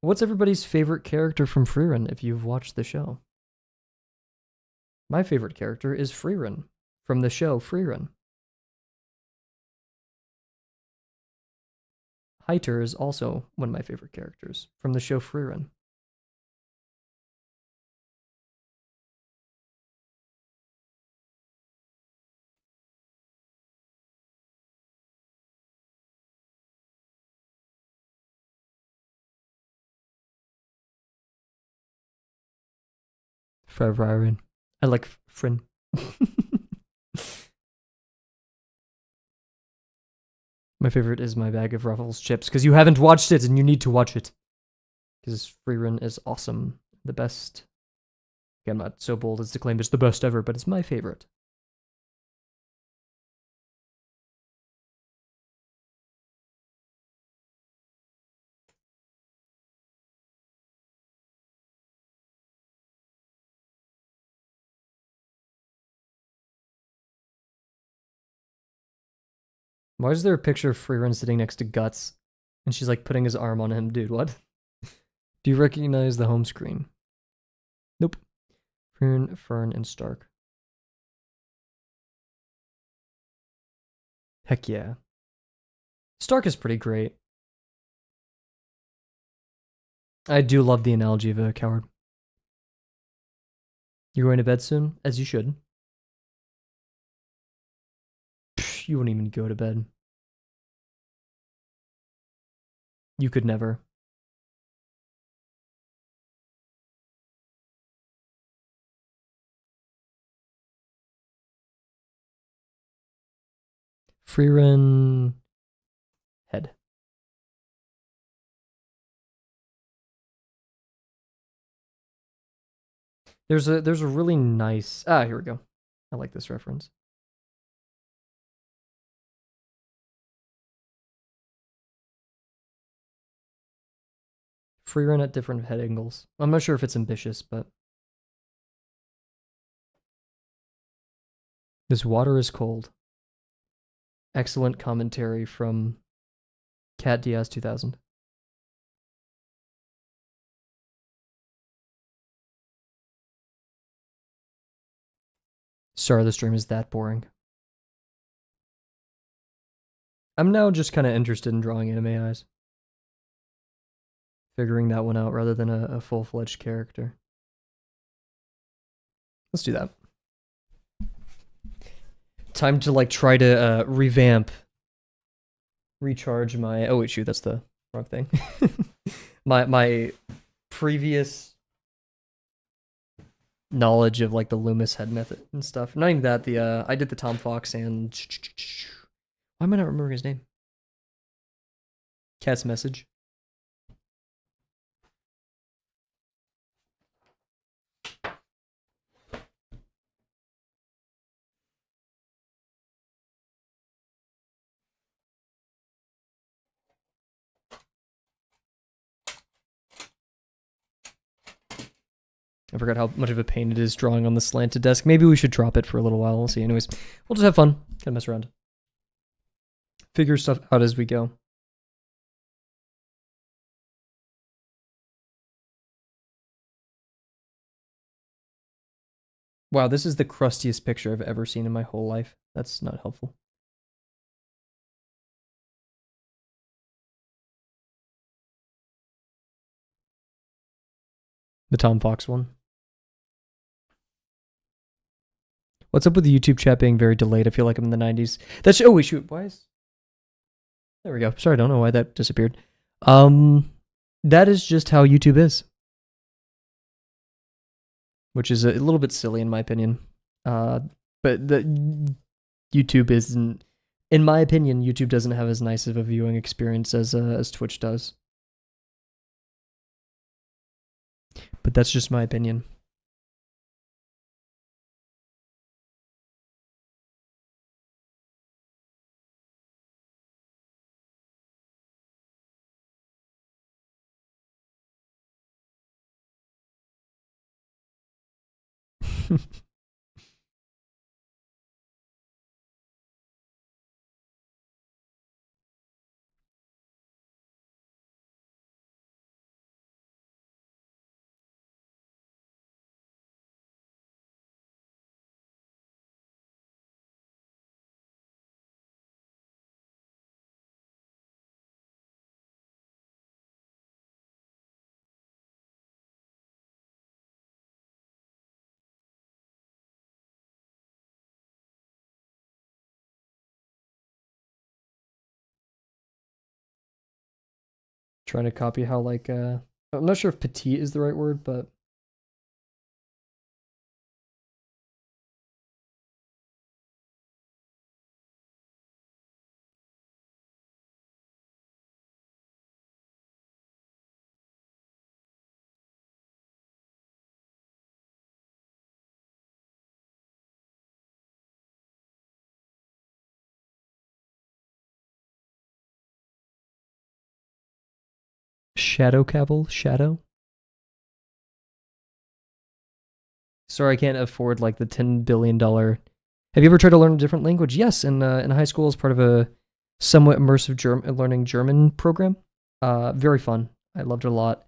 What's everybody's favorite character from Frieren if you've watched the show? My favorite character is Frieren from the show Frieren. Heiter is also one of my favorite characters from the show Frieren. Frieren. I like Frieren. My favorite is my bag of Ruffles chips, because you haven't watched it and you need to watch it. Because Frieren is awesome. The best. Okay, I'm not so bold as to claim it's the best ever, but it's my favorite. Why is there a picture of Frieren sitting next to Guts? And she's like putting his arm on him. Dude, what? Do you recognize the home screen? Nope. Frieren, Fern, and Stark. Heck yeah. Stark is pretty great. I do love the analogy of a coward. You're going to bed soon? As you should. Psh, you won't even go to bed. You could never. Frieren head. There's a really nice here we go. I like this reference. Frieren at different head angles. I'm not sure if it's ambitious, but this water is cold. Excellent commentary from Cat Diaz 2000. Sorry, the stream is that boring. I'm now just kind of interested in drawing anime eyes. Figuring that one out rather than a full-fledged character. Let's do that. Time to like try to revamp, recharge my. Oh wait, shoot, that's the wrong thing. my previous knowledge of like the Loomis head method and stuff. Not even that. The I did the Tom Fox and why am I not remembering his name? Cat's Message. I forgot how much of a pain it is drawing on the slanted desk. Maybe we should drop it for a little while. We'll see. Anyways, we'll just have fun. Kind of mess around. Figure stuff out as we go. Wow, this is the crustiest picture I've ever seen in my whole life. That's not helpful. The Tom Fox one. What's up with the YouTube chat being very delayed? I feel like I'm in the 90s. That's oh wait, shoot. Why is there we go. Sorry, I don't know why that disappeared. That is just how YouTube is. which is a little bit silly in my opinion. But the YouTube isn't, in my opinion, YouTube doesn't have as nice of a viewing experience as Twitch does. But that's just my opinion. Trying to copy how like I'm not sure if petite is the right word, but shadow Kavel, shadow. Sorry, I can't afford like the $10 billion. Have you ever tried to learn a different language? Yes, in high school as part of a somewhat immersive learning German program. Very fun. I loved it a lot.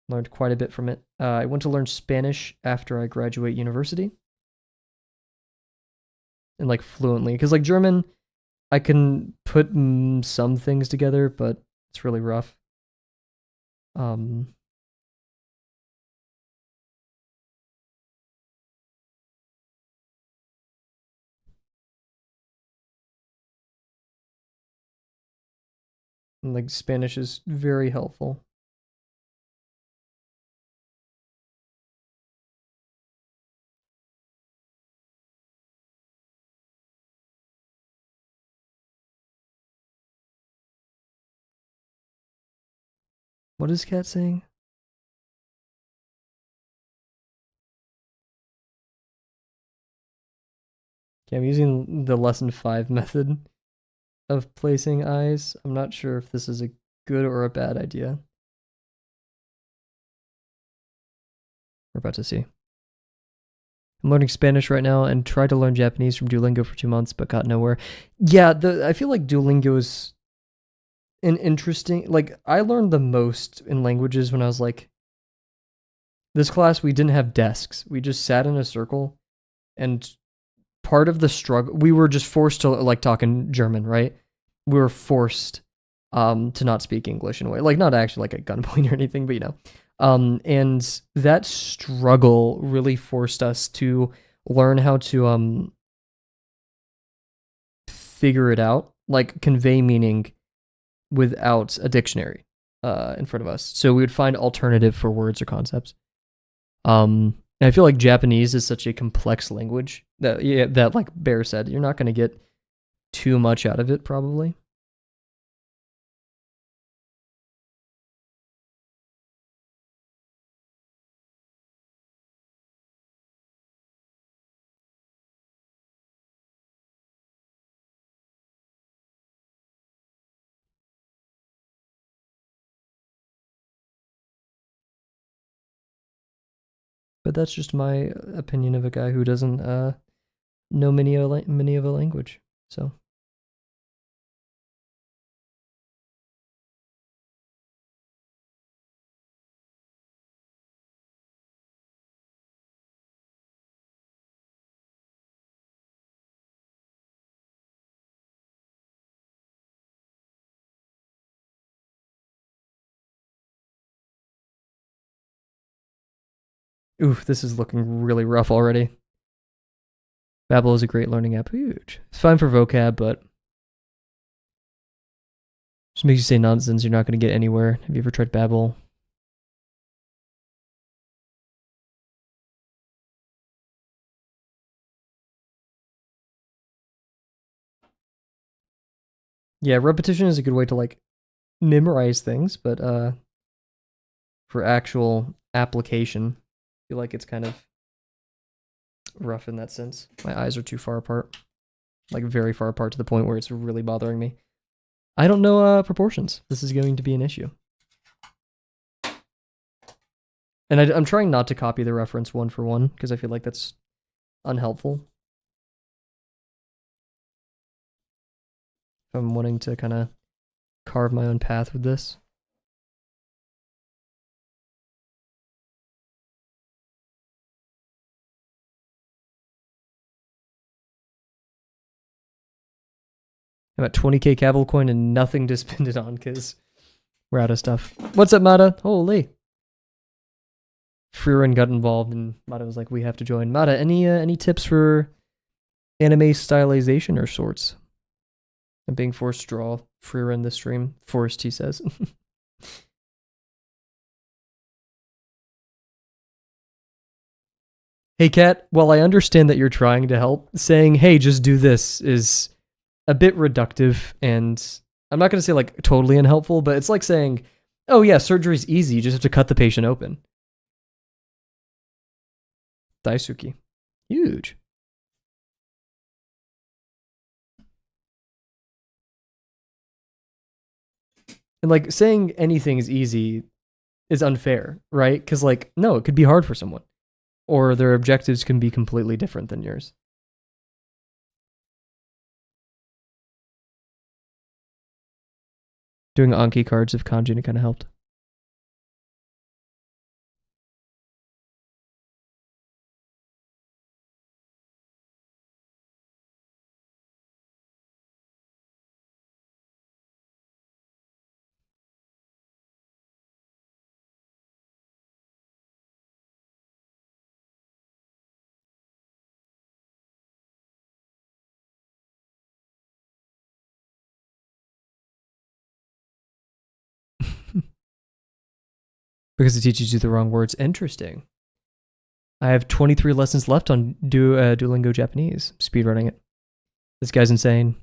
Learned quite a bit from it. I went to learn Spanish after I graduate university, and like fluently, because like German, I can put some things together, but it's really rough. Um, and, like Spanish is very helpful. What is Cat saying? Okay, I'm using the lesson 5 method of placing eyes. I'm not sure if this is a good or a bad idea. We're about to see. I'm learning Spanish right now and tried to learn Japanese from Duolingo for 2 months, but got nowhere. Yeah, I feel like Duolingo is an interesting. Like I learned the most in languages when I was like, this class we didn't have desks. We just sat in a circle, and part of the struggle, we were just forced to like talk in German, right? We were forced to not speak English in a way, like not actually like at gunpoint or anything, but you know. And that struggle really forced us to learn how to figure it out, like convey meaning without a dictionary in front of us. So we would find alternative for words or concepts. And I feel like Japanese is such a complex language that yeah, that like Bear said, you're not going to get too much out of it probably. But that's just my opinion of a guy who doesn't know many of a language. So oof, this is looking really rough already. Babbel is a great learning app. Huge. It's fine for vocab, but just makes you say nonsense. You're not going to get anywhere. Have you ever tried Babbel? Yeah, repetition is a good way to like memorize things, but for actual application, I feel like it's kind of rough in that sense. My eyes are too far apart, like very far apart to the point where it's really bothering me. I don't know proportions. This is going to be an issue. And I'm trying not to copy the reference one for one because I feel like that's unhelpful. If I'm wanting to kind of carve my own path with this. I'm at 20k Kavel coin and nothing to spend it on because we're out of stuff. What's up, Mata? Holy. Frieren got involved and Mata was like, we have to join. Mata, any tips for anime stylization or sorts? I'm being forced to draw Frieren this stream. Forced, he says. Hey, Kat, while I understand that you're trying to help, saying, hey, just do this is a bit reductive, and I'm not going to say like totally unhelpful, but it's like saying, oh yeah, surgery's easy, you just have to cut the patient open. Daisuke. Huge. And like saying anything is easy is unfair, right? Because like, no, it could be hard for someone. Or their objectives can be completely different than yours. Doing Anki cards of Kanji kind of helped. Because it teaches you the wrong words. Interesting. I have 23 lessons left on Duolingo Japanese. Speedrunning it. This guy's insane.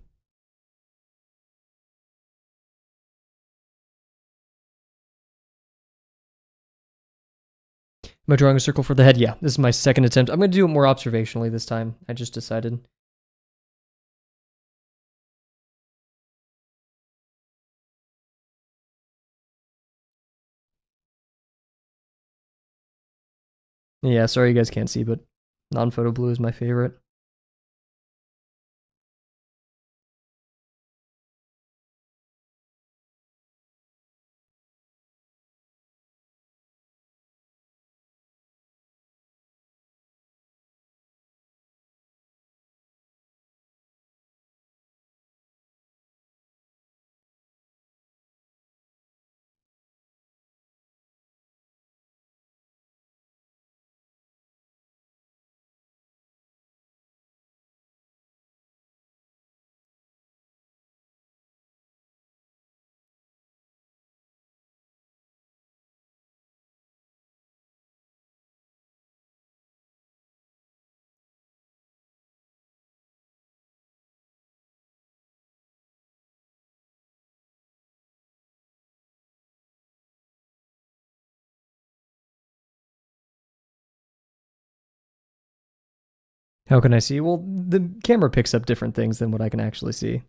Am I drawing a circle for the head? Yeah, this is my second attempt. I'm going to do it more observationally this time. I just decided. Yeah, sorry you guys can't see, but non-photo blue is my favorite. How can I see? Well, the camera picks up different things than what I can actually see.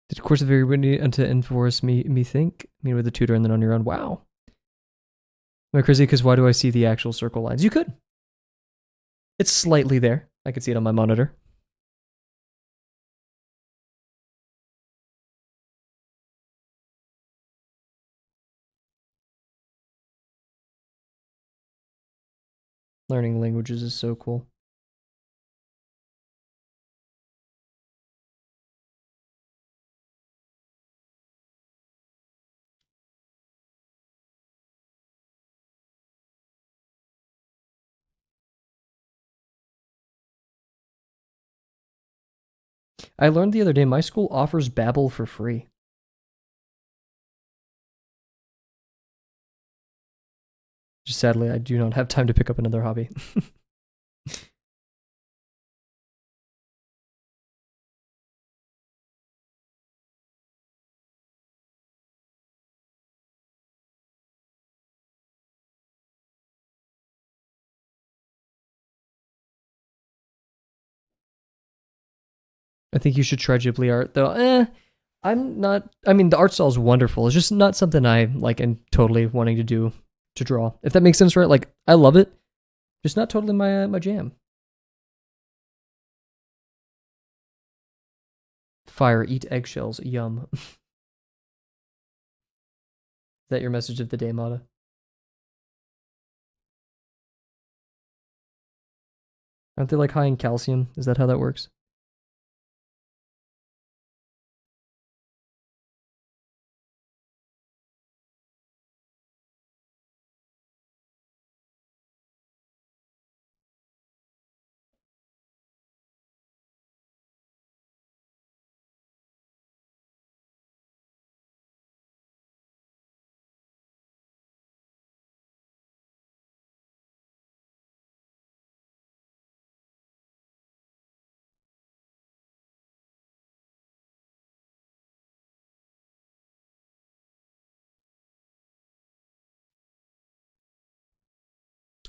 Did course of very windy to enforce me think? Me with the tutor and then on your own. Wow. Am I crazy? Because why do I see the actual circle lines? You could. It's slightly there. I could see it on my monitor. Learning languages is so cool. I learned the other day my school offers Babbel for free. Just sadly, I do not have time to pick up another hobby. I think you should try Ghibli art though. I'm not. I mean, the art style is wonderful. It's just not something I like and totally wanting to do to draw. If that makes sense, right? Like I love it, just not totally my jam. Fire, eat eggshells, yum. Is that your message of the day, Mata? Aren't they like high in calcium? Is that how that works?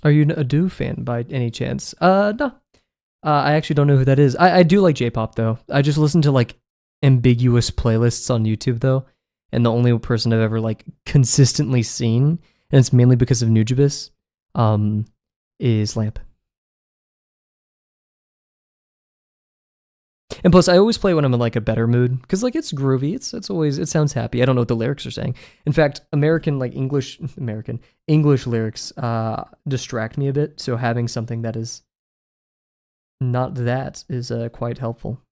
Are you a Do fan by any chance? No. I actually don't know who that is. I do like J-pop though. I just listen to like ambiguous playlists on YouTube though, and the only person I've ever like consistently seen, and it's mainly because of Nujabes, um, is Lamp. And plus, I always play when I'm in like a better mood because like it's groovy. It's always it sounds happy. I don't know what the lyrics are saying. In fact, American like English lyrics distract me a bit. So having something that is not that is quite helpful.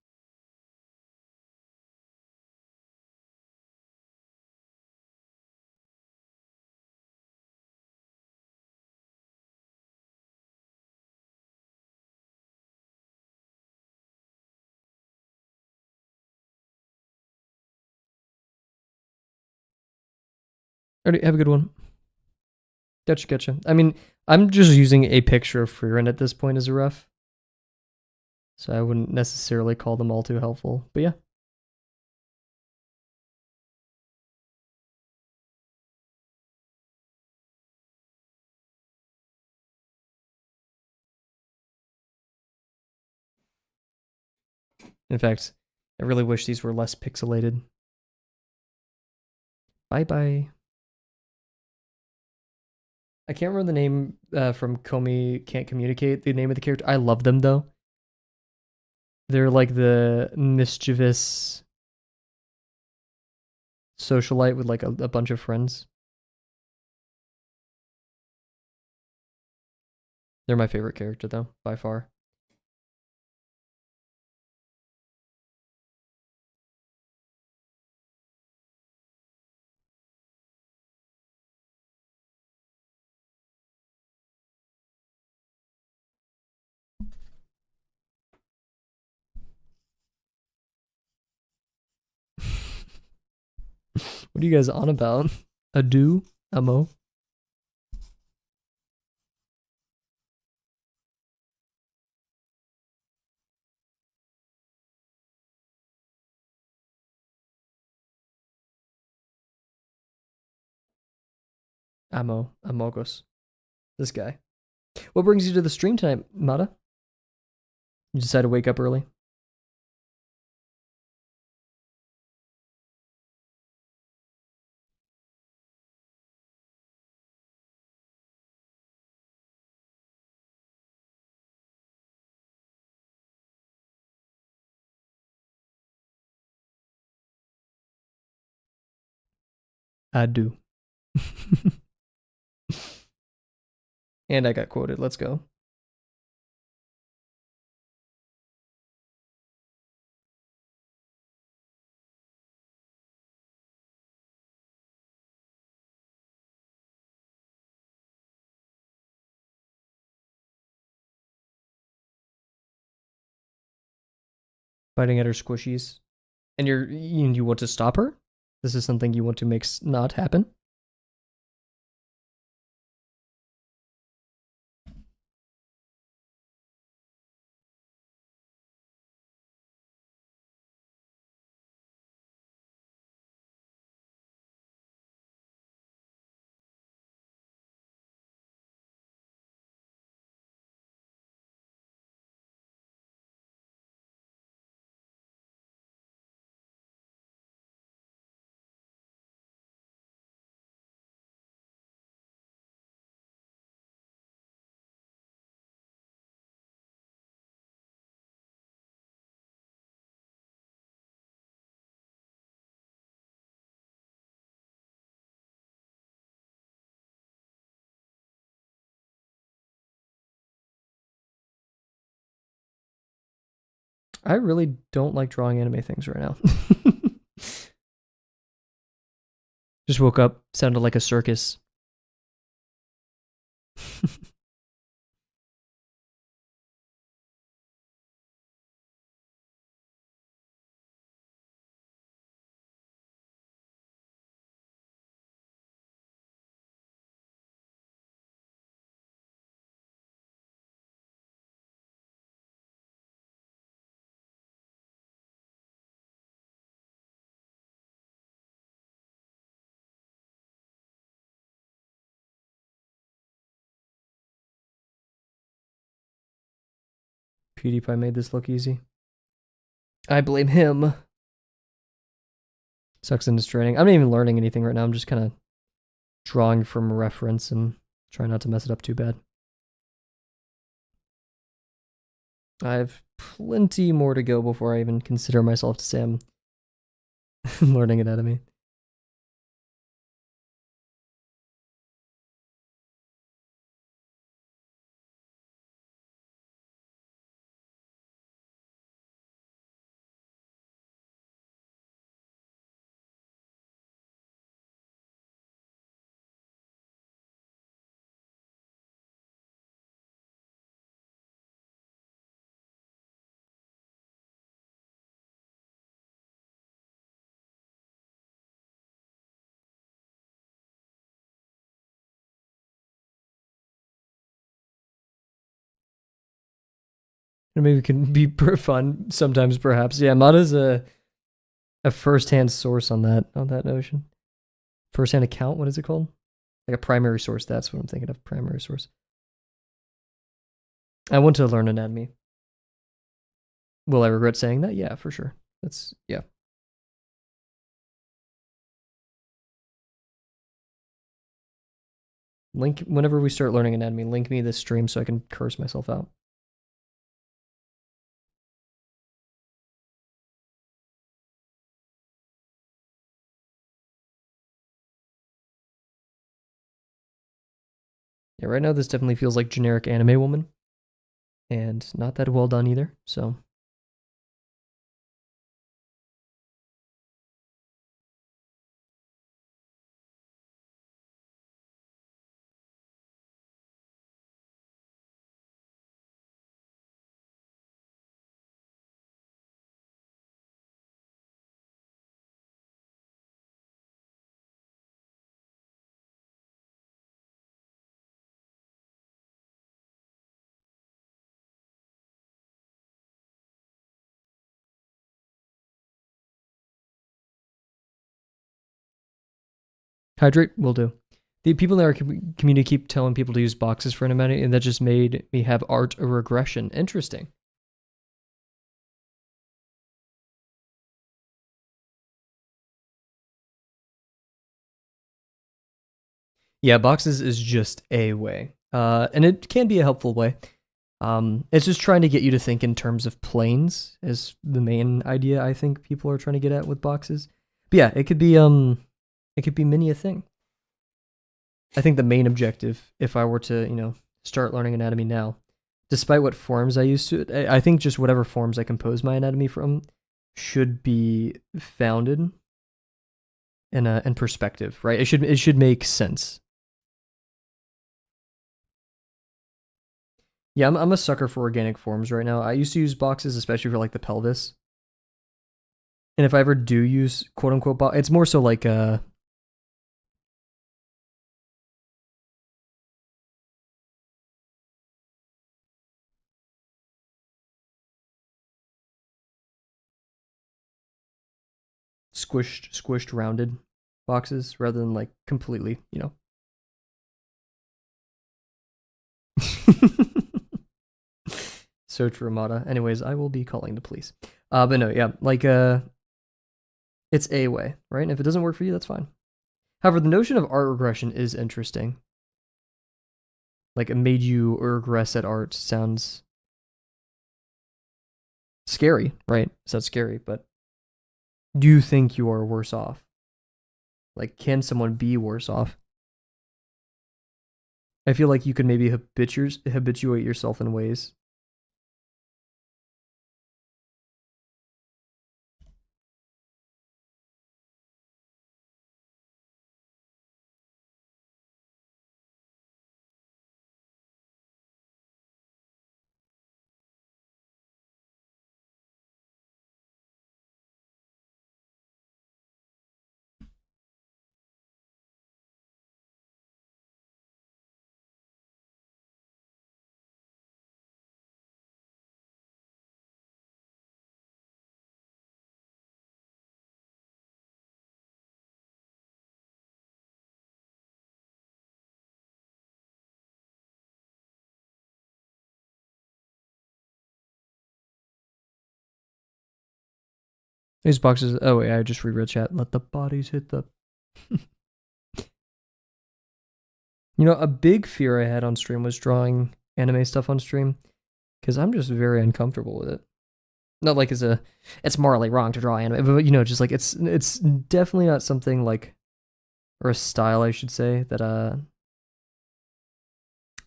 Alright, have a good one. Gotcha. I mean, I'm just using a picture of Frieren at this point as a ref, so I wouldn't necessarily call them all too helpful. But yeah. In fact, I really wish these were less pixelated. Bye bye. I can't remember the name from Komi Can't Communicate, the name of the character. I love them though. They're like the mischievous socialite with like a bunch of friends. They're my favorite character though, by far. What are you guys on about? Ado? Amo? Amogos. This guy. What brings you to the stream tonight, Mata? You decided to wake up early? I do. And I got quoted. Let's go. biting at her squishies, and you want to stop her. This is something you want to make not happen. I really don't like drawing anime things right now. Just woke up, sounded like a circus. PewDiePie made this look easy. I blame him. Sucks in his training. I'm not even learning anything right now. I'm just kind of drawing from reference and trying not to mess it up too bad. I have plenty more to go before I even consider myself to say I'm learning anatomy. And maybe it can be fun sometimes, perhaps. Yeah, Mada's a first-hand source on that notion. First-hand account. What is it called? Like a primary source. That's what I'm thinking of. Primary source. I want to learn anatomy. Will I regret saying that? Yeah, for sure. Yeah. Link whenever we start learning anatomy. Link me this stream so I can curse myself out. Yeah, right now this definitely feels like generic anime woman, and not that well done either. So. Hydrate will do. The people in our community keep telling people to use boxes for anatomy, and that just made me have art of regression. Interesting. Yeah, boxes is just a way, and it can be a helpful way. It's just trying to get you to think in terms of planes is the main idea I think people are trying to get at with boxes. But yeah, it could be many a thing. I think the main objective, if I were to, start learning anatomy now, despite what forms I used to, I think just whatever forms I compose my anatomy from should be founded in perspective, right? It should make sense. Yeah, I'm a sucker for organic forms right now. I used to use boxes, especially for like the pelvis. And if I ever do use quote unquote box, it's more so like squished rounded boxes rather than like completely, you know. So true, Mata. Anyways, I will be calling the police. But no, yeah, like it's a way, right? And if it doesn't work for you, that's fine. However, the notion of art regression is interesting. Like it made you regress at art sounds scary, right? Sounds scary, but do you think you are worse off? Like, can someone be worse off? I feel like you could maybe habituate yourself in ways. These boxes. Oh wait, I just reread chat. Let the bodies hit the. You know, a big fear I had on stream was drawing anime stuff on stream because I'm just very uncomfortable with it. Not like it's morally wrong to draw anime, but you know, just like it's definitely not something like, or a style I should say that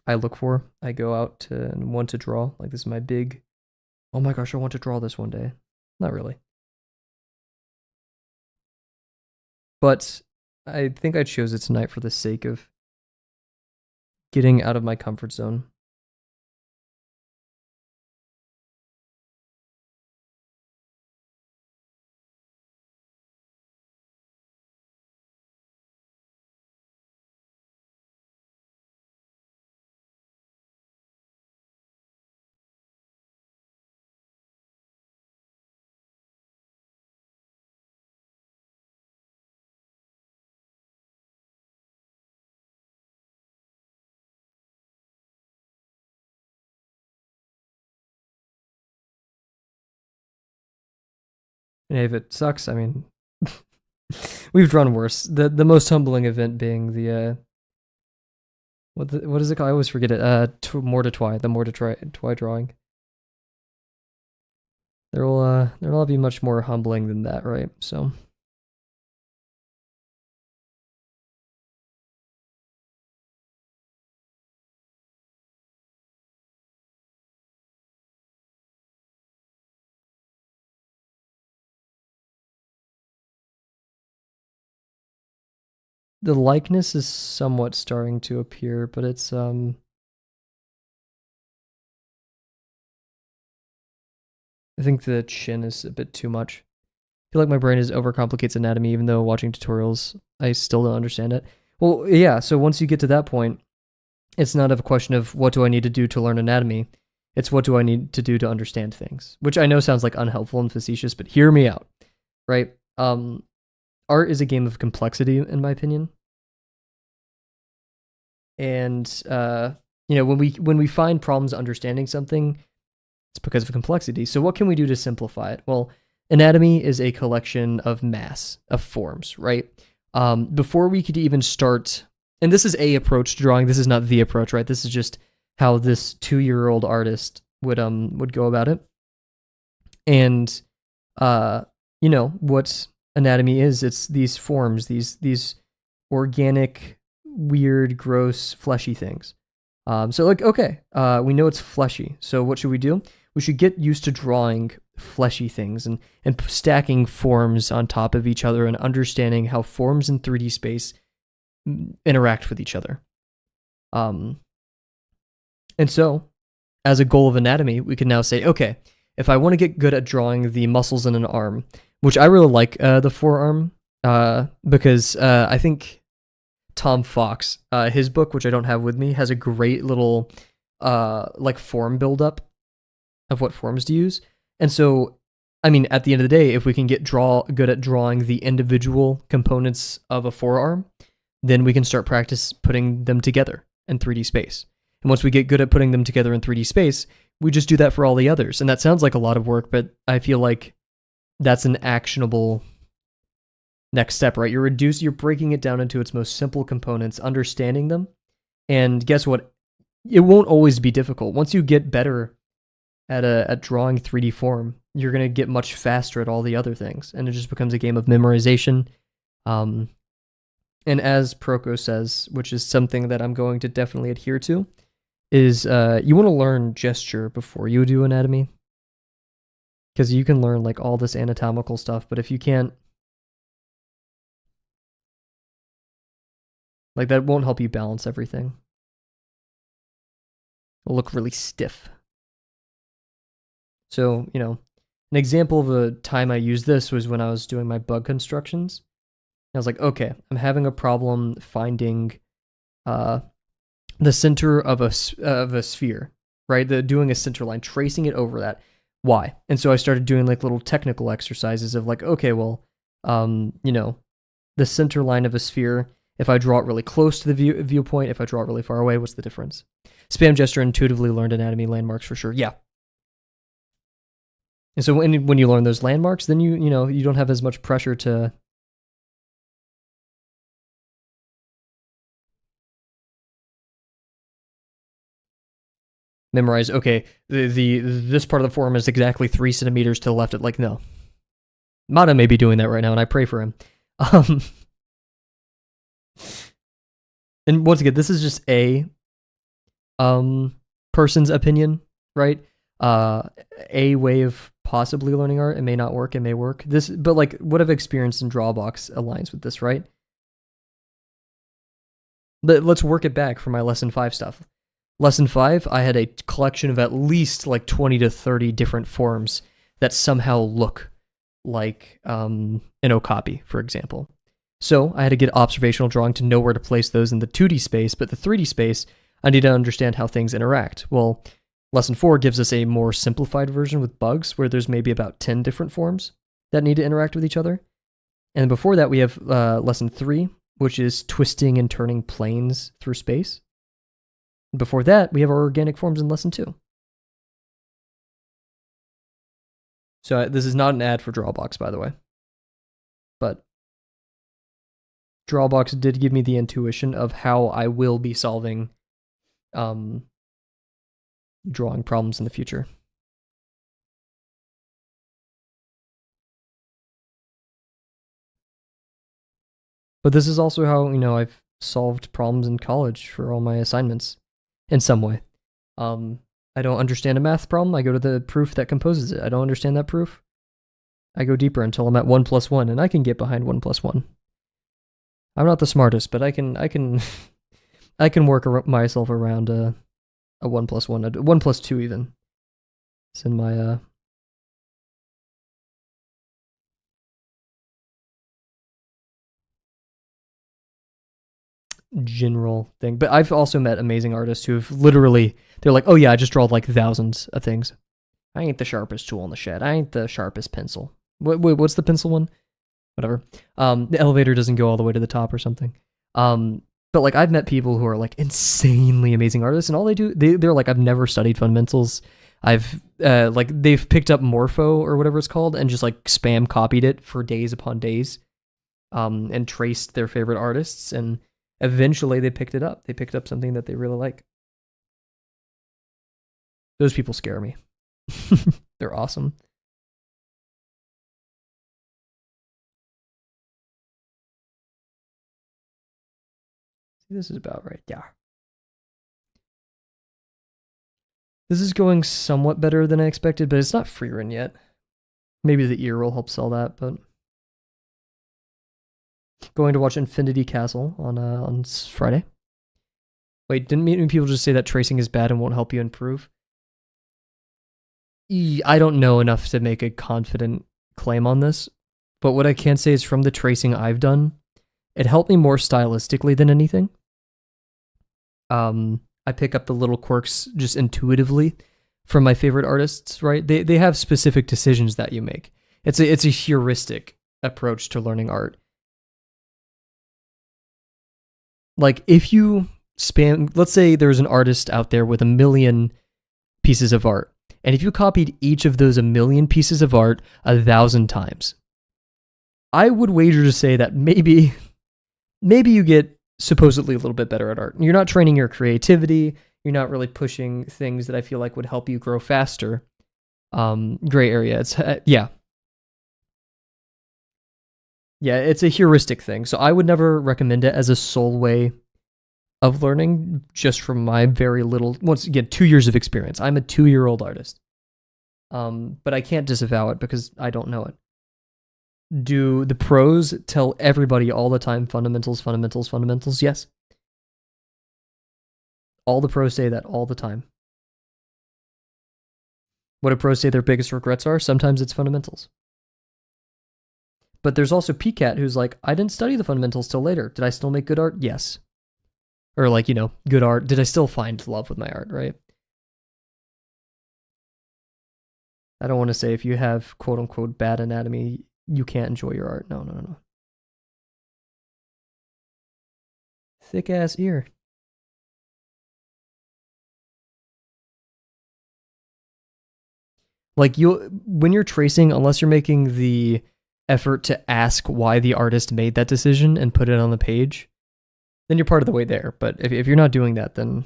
I look for. I go out to and want to draw. Like this is my big. Oh my gosh, I want to draw this one day. Not really. But I think I chose it tonight for the sake of getting out of my comfort zone. And if it sucks, I mean, we've drawn worse. The most humbling event being the what is it called? I always forget it. Mortitwi, the Mortitwi drawing. There'll be much more humbling than that, right? So. The likeness is somewhat starting to appear, but it's I think the chin is a bit too much. I feel like my brain is overcomplicates anatomy, even though watching tutorials, I still don't understand it. Well, yeah, so once you get to that point, it's not a question of what do I need to do to learn anatomy. It's what do I need to do to understand things, which I know sounds like unhelpful and facetious, but hear me out, right? Art is a game of complexity, in my opinion. And you know, when we find problems understanding something, it's because of complexity. So what can we do to simplify it? Well, anatomy is a collection of mass, of forms, right? Before we could even start, and this is a approach to drawing. This is not the approach, right? This is just how this 2-year-old artist would go about it. And you know what anatomy is? It's these forms, these organic, weird, gross, fleshy things. So like, okay, we know it's fleshy. So what should we do? We should get used to drawing fleshy things and stacking forms on top of each other and understanding how forms in 3D space interact with each other. And so, as a goal of anatomy, we can now say, okay, if I want to get good at drawing the muscles in an arm, which I really like the forearm, because I think Tom Fox, his book, which I don't have with me, has a great little like form buildup of what forms to use. And so, I mean, at the end of the day, if we can get good at drawing the individual components of a forearm, then we can start practice putting them together in 3D space. And once we get good at putting them together in 3D space, we just do that for all the others. And that sounds like a lot of work, but I feel like that's an actionable next step, right? You're breaking it down into its most simple components, understanding them. And guess what? It won't always be difficult. Once you get better at drawing 3D form, you're going to get much faster at all the other things. And it just becomes a game of memorization. And as Proko says, which is something that I'm going to definitely adhere to, is you want to learn gesture before you do anatomy. Because you can learn like all this anatomical stuff, but if you can't, like, that won't help you balance everything. It'll look really stiff. So, you know, an example of a time I used this was when I was doing my bug constructions. I was like, okay, I'm having a problem finding the center of a sphere, right? Doing a center line, tracing it over that. Why? And so I started doing like little technical exercises of like, okay, well, you know, the center line of a sphere, if I draw it really close to the viewpoint, if I draw it really far away, what's the difference? Spam gesture intuitively learned anatomy landmarks for sure. Yeah. And so when you learn those landmarks, then you know, you don't have as much pressure to memorize, okay, this part of the form is exactly 3 centimeters to the left. Like, no. Mata may be doing that right now, and I pray for him. And once again, this is just a person's opinion, right? A way of possibly learning art. It may not work, it may work. But like what I've experienced in Drawbox aligns with this, right? Let's work it back for my lesson 5 stuff. Lesson 5, I had a collection of at least like 20 to 30 different forms that somehow look like an okapi, for example. So I had to get observational drawing to know where to place those in the 2D space, but the 3D space, I need to understand how things interact. Well, lesson 4 gives us a more simplified version with bugs, where there's maybe about 10 different forms that need to interact with each other. And before that, we have lesson 3, which is twisting and turning planes through space. Before that, we have our organic forms in lesson 2. So this is not an ad for Drawbox, by the way. But Drawbox did give me the intuition of how I will be solving drawing problems in the future. But this is also how, you know, I've solved problems in college for all my assignments in some way. I don't understand a math problem, I go to the proof that composes it. I don't understand that proof, I go deeper until I'm at 1 plus 1, and I can get behind 1 plus 1. I'm not the smartest, but I can I can work myself around a 1 plus 1, a 1 plus 2 even. It's in my general thing. But I've also met amazing artists who've literally, they're like, oh yeah, I just draw like thousands of things. I ain't the sharpest tool in the shed. I ain't the sharpest pencil. What's the pencil one? Whatever. The elevator doesn't go all the way to the top or something. But like I've met people who are like insanely amazing artists, and all they do, they're like, I've never studied fundamentals. I've like they've picked up Morpho or whatever it's called and just like spam copied it for days upon days, and traced their favorite artists, and eventually they picked it up. They picked up something that they really like. Those people scare me. They're awesome. This is about right. Yeah. This is going somewhat better than I expected, but it's not Frieren yet. Maybe the ear will help sell that, but going to watch Infinity Castle on Friday. Wait, didn't many people just say that tracing is bad and won't help you improve? I don't know enough to make a confident claim on this, but what I can say is from the tracing I've done, it helped me more stylistically than anything. I pick up the little quirks just intuitively from my favorite artists, right? They have specific decisions that you make. It's a heuristic approach to learning art. Like if you spam, let's say there's an artist out there with 1,000,000 pieces of art, and if you copied each of those 1,000,000 pieces of art 1,000 times, I would wager to say that maybe you get supposedly a little bit better at art. You're not training your creativity. You're not really pushing things that I feel like would help you grow faster. Gray area. It's yeah. Yeah, it's a heuristic thing. So I would never recommend it as a sole way of learning, just from my very little, once again, 2 years of experience. I'm a 2-year-old artist. But I can't disavow it because I don't know it. Do the pros tell everybody all the time fundamentals, fundamentals, fundamentals? Yes. All the pros say that all the time. What do pros say their biggest regrets are? Sometimes it's fundamentals. But there's also PCAT who's like, I didn't study the fundamentals till later. Did I still make good art? Yes. Or like, good art. Did I still find love with my art, right? I don't want to say if you have quote unquote bad anatomy, you can't enjoy your art. No, no, no, no. Thick ass ear. Like when you're tracing, unless you're making the effort to ask why the artist made that decision and put it on the page, then you're part of the way there. But if you're not doing that, then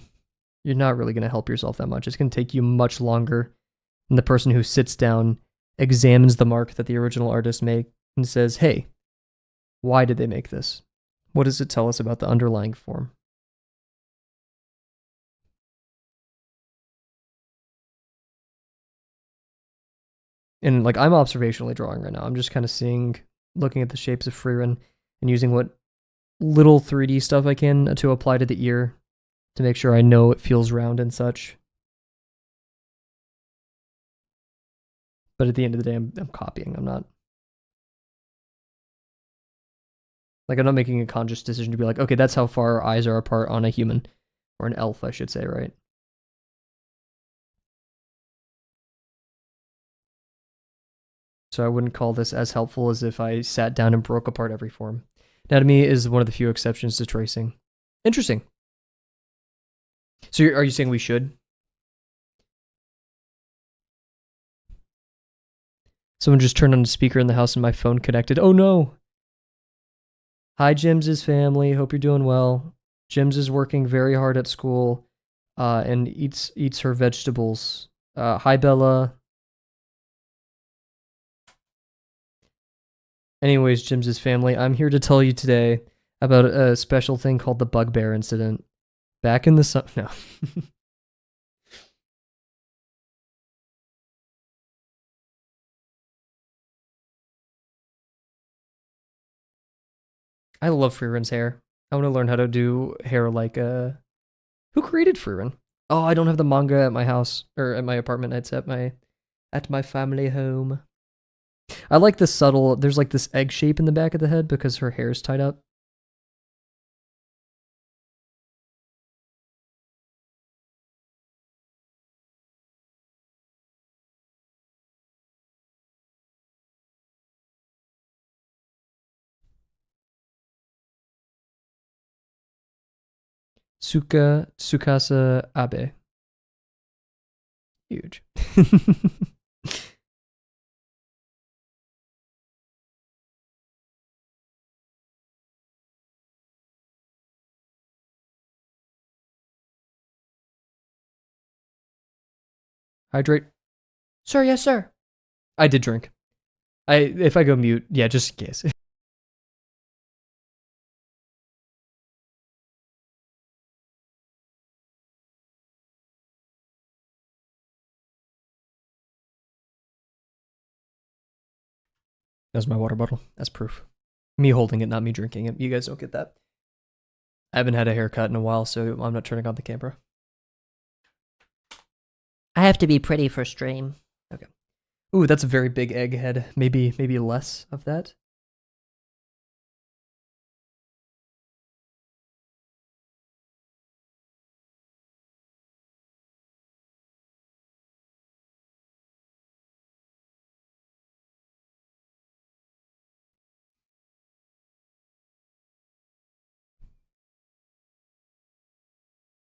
you're not really going to help yourself that much. It's going to take you much longer than the person who sits down, examines the mark that the original artist made, and says, hey, why did they make this? What does it tell us about the underlying form? And like I'm observationally drawing right now. I'm just kind of looking at the shapes of Frieren and using what little 3D stuff I can to apply to the ear to make sure I know it feels round and such. But at the end of the day, I'm copying. I'm not making a conscious decision to be like, okay, that's how far our eyes are apart on a human, or an elf, I should say, right? So I wouldn't call this as helpful as if I sat down and broke apart every form. Anatomy is one of the few exceptions to tracing. Interesting. So are you saying we should? Someone just turned on the speaker in the house and my phone connected. Oh no. Hi, Jim's family. Hope you're doing well. Jim's is working very hard at school and eats her vegetables. Hi, Bella. Anyways, Jim's family, I'm here to tell you today about a special thing called the Bugbear incident. Back in the no. I love Frieren's hair. I want to learn how to do hair like who created Frieren? Oh, I don't have the manga at my house or at my apartment. It's at my family home. I like the subtle, there's like this egg shape in the back of the head because her hair is tied up. Tsukasa Abe. Huge. Hydrate. Sir, yes, sir. I did drink. If I go mute, yeah, just in case. That's my water bottle. That's proof. Me holding it, not me drinking it. You guys don't get that. I haven't had a haircut in a while, so I'm not turning on the camera. I have to be pretty for stream. Ooh, that's a very big egghead. Maybe less of that.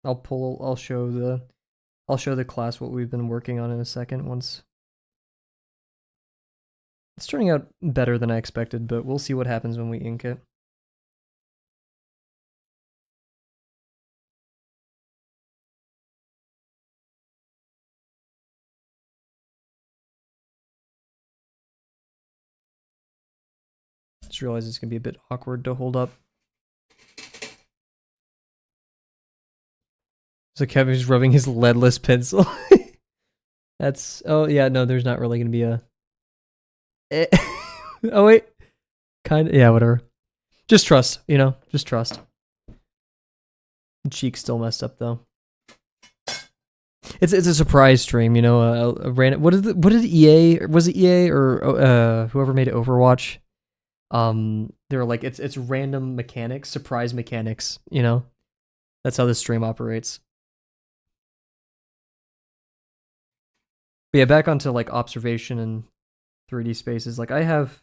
I'll show the class what we've been working on in a second once. It's turning out better than I expected, but we'll see what happens when we ink it. Just realize it's gonna be a bit awkward to hold up. So Kevin's rubbing his leadless pencil. That's oh yeah, no, there's not really gonna be a oh wait. Kinda yeah, whatever. Just trust, you know, just trust. The cheek's still messed up though. It's a surprise stream, you know. A random. What did EA, was it EA or whoever made it Overwatch? They were like it's random mechanics, surprise mechanics. You know, that's how this stream operates. But yeah, back onto like observation and 3D spaces. Like I have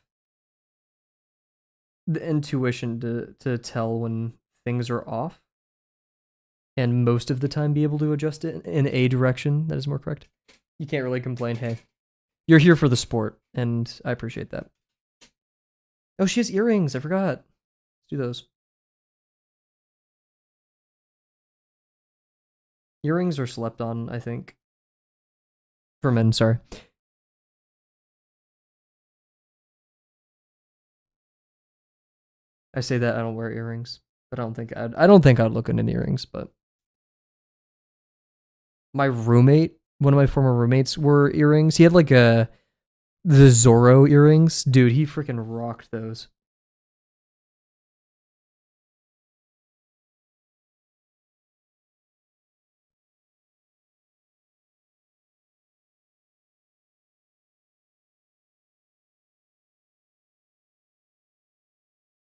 the intuition to tell when things are off, and most of the time be able to adjust it in a direction that is more correct. You can't really complain. Hey, you're here for the sport, and I appreciate that. Oh, she has earrings. I forgot. Let's do those. Earrings are slept on, I think. For men, sorry. I say that I don't wear earrings, but I don't think I'd look good in earrings, but my roommate, one of my former roommates, wore earrings. He had like the Zorro earrings. Dude, he freaking rocked those.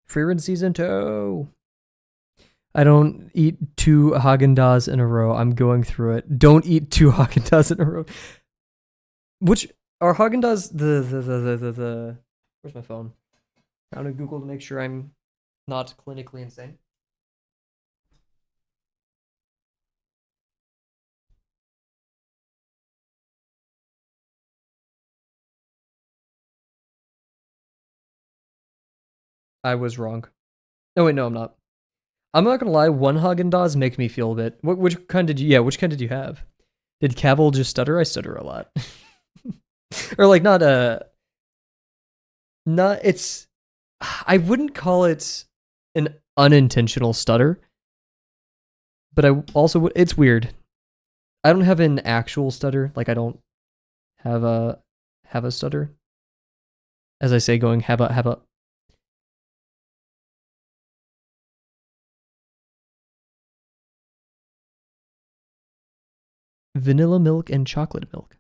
Frieren season 2. I don't eat 2 Haagen-Dazs in a row. I'm going through it. Don't eat 2 Haagen-Dazs in a row. Which are Haagen-Dazs the where's my phone? I'm gonna Google to make sure I'm not clinically insane. I was wrong. Oh wait, no, I'm not. I'm not gonna lie. One Haagen-Dazs makes me feel a bit. Which kind did you? Yeah, which kind did you have? Did Kavel just stutter? I stutter a lot. Or like not not it's. I wouldn't call it an unintentional stutter, but I also it's weird. I don't have an actual stutter. Like I don't have a stutter. As I say, going have a. Vanilla milk and chocolate milk.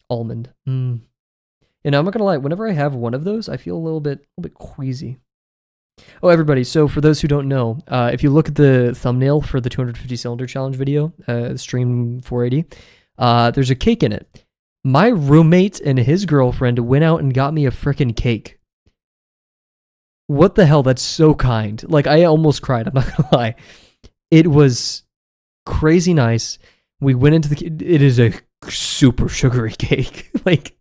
Almond. Mm. And I'm not gonna lie, whenever I have one of those, I feel a little bit queasy. Oh, everybody! So for those who don't know, if you look at the thumbnail for the 250 cylinder challenge video, stream 480, there's a cake in it. My roommate and his girlfriend went out and got me a frickin' cake. What the hell? That's so kind. Like I almost cried. I'm not gonna lie. It was crazy nice. We went into it is a super sugary cake. Like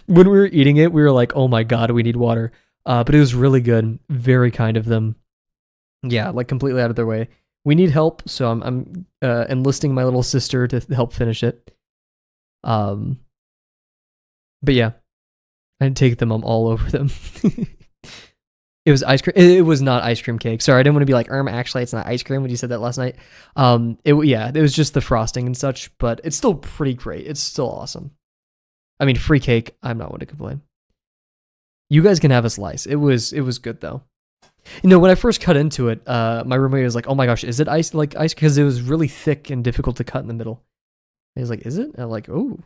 when we were eating it, we were like, "Oh my god, we need water." But it was really good. Very kind of them. Yeah, like completely out of their way. We need help, so I'm enlisting my little sister to help finish it. But yeah, I'd take them. I'm all over them. It was ice cream. It was not ice cream cake. Sorry, I didn't want to be like, actually, it's not ice cream when you said that last night. It was just the frosting and such, but it's still pretty great. It's still awesome. I mean, free cake. I'm not one to complain. You guys can have a slice. It was good though. You know, when I first cut into it, my roommate was like, "Oh my gosh, is it ice?" Like ice, because it was really thick and difficult to cut in the middle. He was like, "Is it?" And I'm like, "Oh."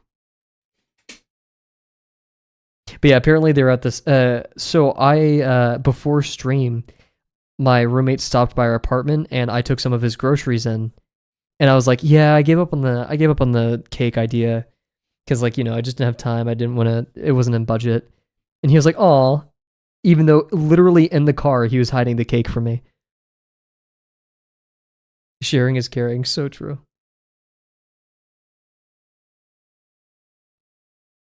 But yeah, apparently they were at this. So I before stream, my roommate stopped by our apartment, and I took some of his groceries in, and I was like, yeah, I gave up on the cake idea because like I just didn't have time. I didn't want to. It wasn't in budget, and he was like, "Aw," even though literally in the car he was hiding the cake from me. Sharing is caring. So true.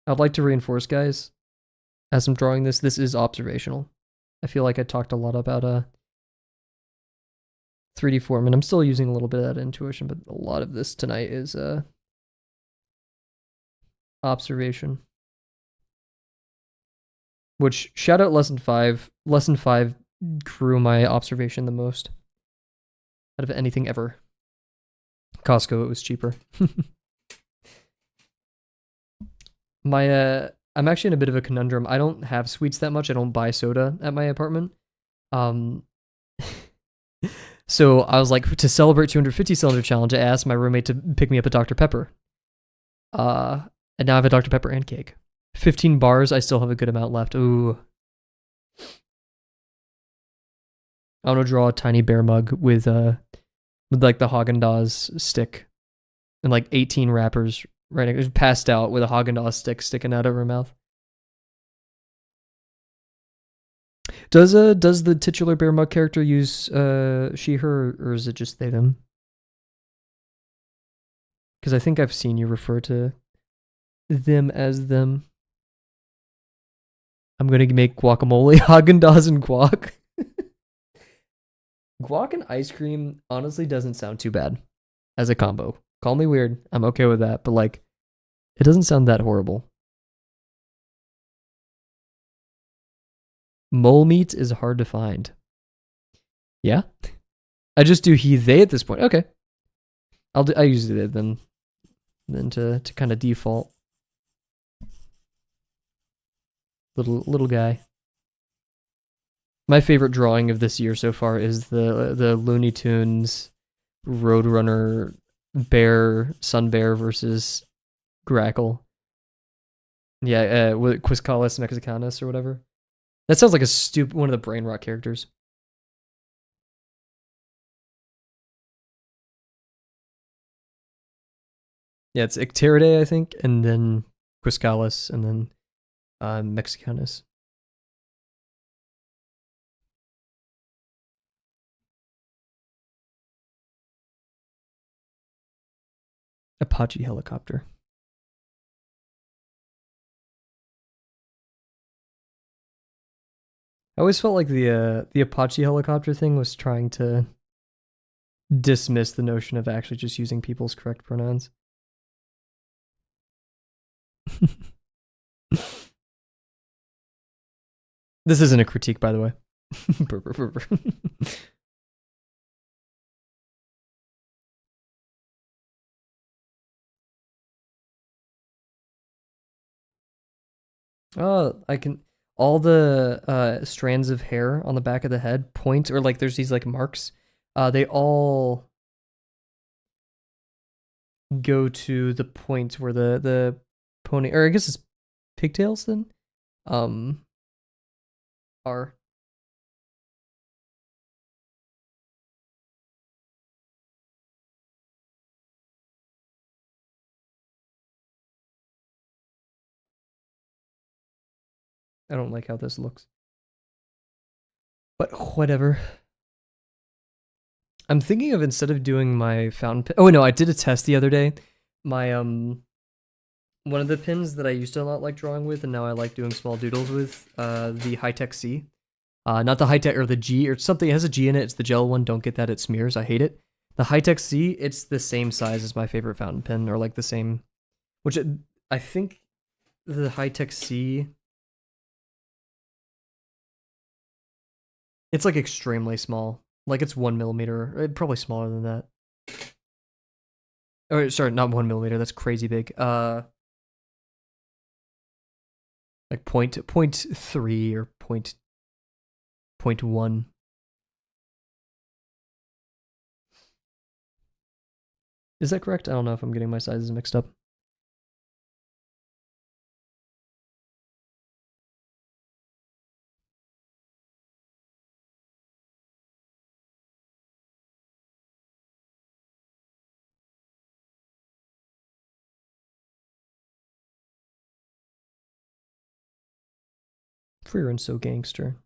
I'd like to reinforce, guys, as I'm drawing this. This is observational. I feel like I talked a lot about 3D form, and I'm still using a little bit of that intuition, but a lot of this tonight is observation. Which shout out lesson 5. Lesson 5 grew my observation the most out of anything ever. Costco, it was cheaper. I'm actually in a bit of a conundrum. I don't have sweets that much. I don't buy soda at my apartment. So I was like, to celebrate 250 cylinder challenge, I asked my roommate to pick me up a Dr. Pepper. And now I have a Dr. Pepper and cake. 15 bars, I still have a good amount left. Ooh. I want to draw a tiny bear mug with like the Haagen-Dazs stick and like 18 wrappers right passed out with a Haagen-Dazs stick sticking out of her mouth. Does the titular bear mug character use she her, or is it just they them? Because I think I've seen you refer to them as them. I'm gonna make guacamole, Haagen-Dazs, and guac. Guac and ice cream honestly doesn't sound too bad as a combo. Call me weird. I'm okay with that, but like, it doesn't sound that horrible. Mole meat is hard to find. Yeah? I just do he, they at this point. Okay. I use it then to kind of default. Little guy. My favorite drawing of this year so far is the Looney Tunes Roadrunner Sun Bear versus Grackle. Yeah, Quiscalis Mexicanus or whatever. That sounds like a one of the brain rot characters. Yeah, it's Icteridae, I think, and then Quiscalis, and then Mexicanus. Apache helicopter. I always felt like the Apache helicopter thing was trying to dismiss the notion of actually just using people's correct pronouns. This isn't a critique, by the way. Oh, I can. All the strands of hair on the back of the head point, or like there's these like marks. They all go to the point where the pony, or I guess it's pigtails then, are. I don't like how this looks, but whatever. I'm thinking of, instead of doing my fountain pen. Oh no, I did a test the other day. My one of the pins that I used to not like drawing with, and now I like doing small doodles with, the High-Tech C. Not the High-Tech, or the G, or something. It has a G in it. It's the gel one. Don't get that. It smears. I hate it. The High-Tech C, it's the same size as my favorite fountain pen, or like the same, which I think the High-Tech C, it's like extremely small. Like it's 1 millimeter, probably smaller than that. Or sorry, not 1 millimeter. That's crazy big. Like point 3 or point 1. Is that correct? I don't know if I'm getting my sizes mixed up. Frieren's so gangster.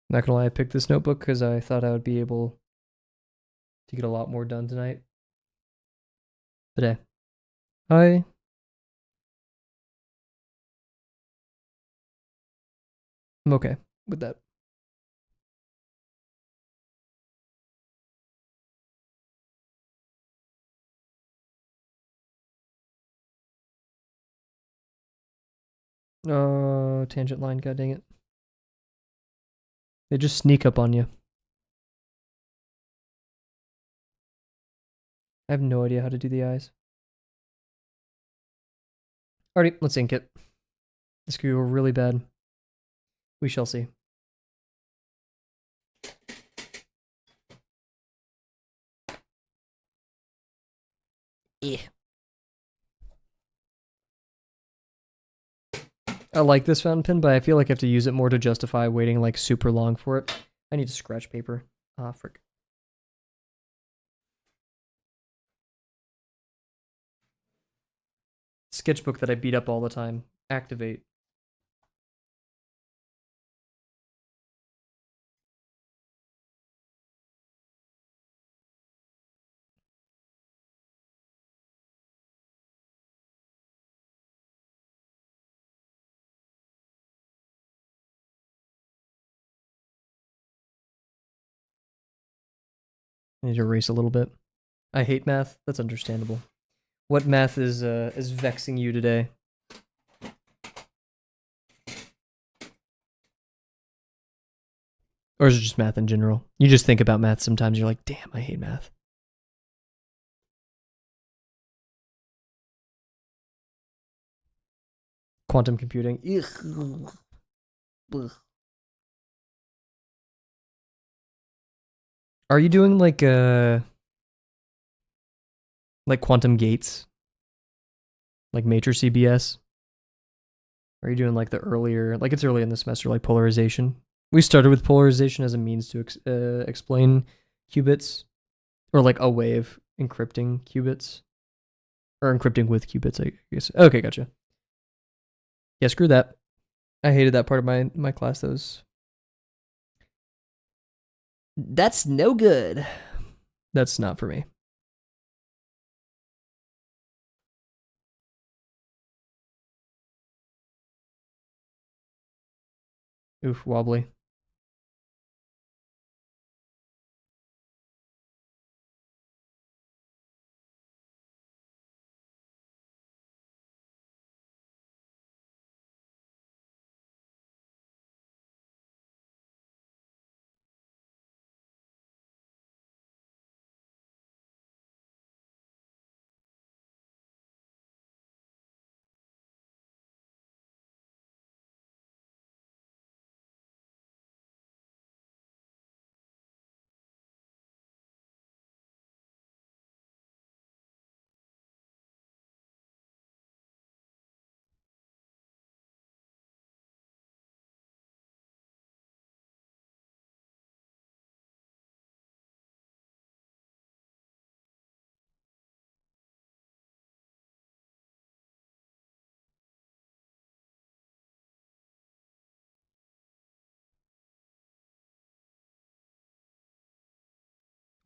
Not gonna lie, I picked this notebook because I thought I would be able to get a lot more done tonight. Today. I'm okay with that. Tangent line, god dang it. They just sneak up on you. I have no idea how to do the eyes. Alrighty, let's ink it. This could go really bad. We shall see. Yeah. I like this fountain pen, but I feel like I have to use it more to justify waiting like super long for it. I need to scratch paper. Ah, frick. Sketchbook that I beat up all the time. Activate. I need to erase a little bit. I hate math. That's understandable. What math is vexing you today? Or is it just math in general? You just think about math sometimes. You're like, damn, I hate math. Quantum computing. Ugh. Are you doing like quantum gates? Like major CBS? Are you doing like the earlier, like it's early in the semester, like polarization? We started with polarization as a means to explain qubits, or like a way of encrypting qubits, or encrypting with qubits, I guess. Okay, gotcha. Yeah, screw that. I hated that part of my class. That's no good. That's not for me. Oof, wobbly.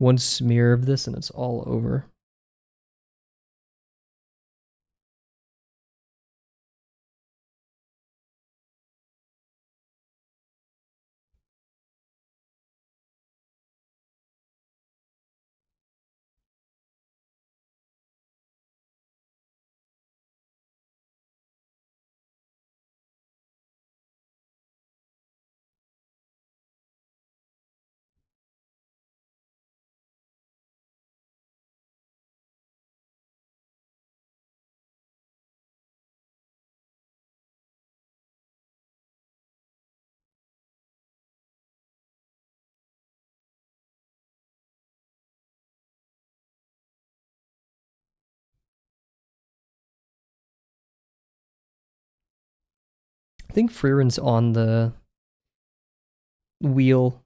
One smear of this and it's all over. I think Frieren's on the wheel,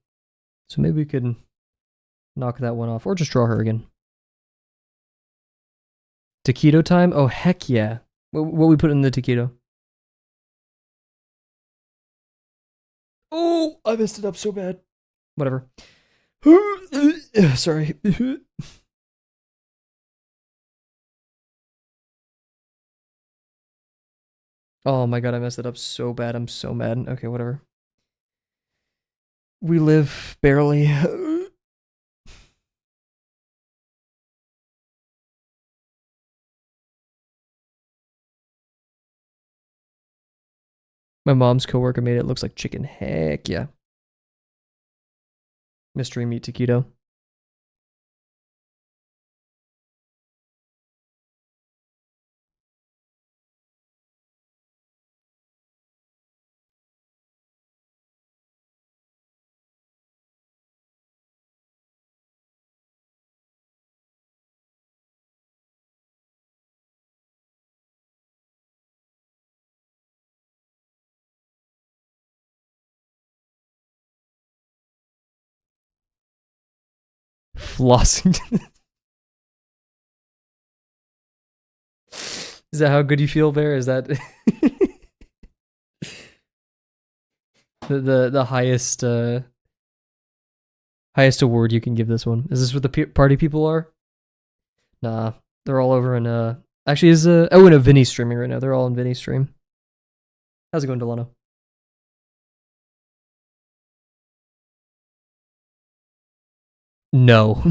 so maybe we could knock that one off or just draw her again. Taquito time? Oh, heck yeah. What we put in the taquito? Oh, I messed it up so bad. Whatever. Sorry. Oh my god, I messed it up so bad. I'm so mad. Okay, whatever. We live barely. My mom's coworker made it. Looks like chicken. Heck yeah. Mystery meat taquito. Flossing. Is that how good you feel, Bear? Is that the highest award you can give this one? Is this what the party people are? Nah, they're all over in actually is oh, in a Vinny streaming right now. They're all in Vinny stream. How's it going, Delano? No.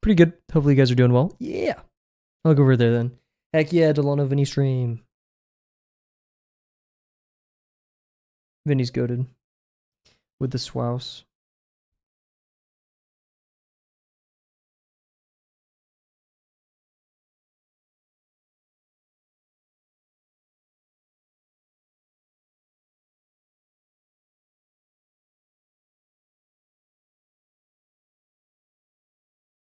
Pretty good. Hopefully you guys are doing well. Yeah. I'll go over there then. Heck yeah, Delano Vinny stream. Vinny's goaded with the swouse.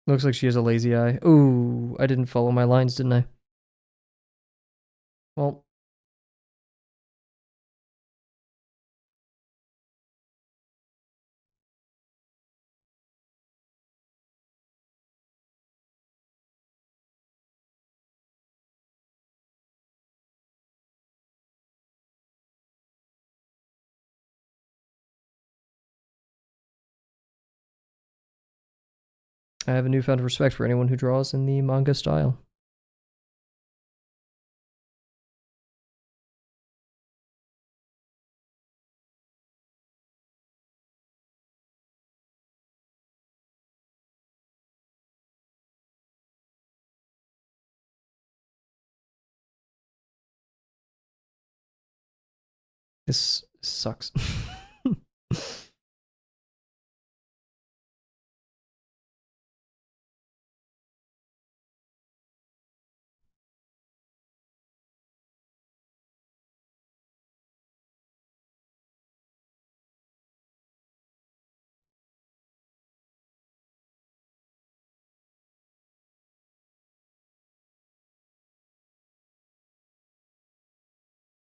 Looks like she has a lazy eye. Ooh, I didn't follow my lines, didn't I? Well, I have a newfound respect for anyone who draws in the manga style. This sucks.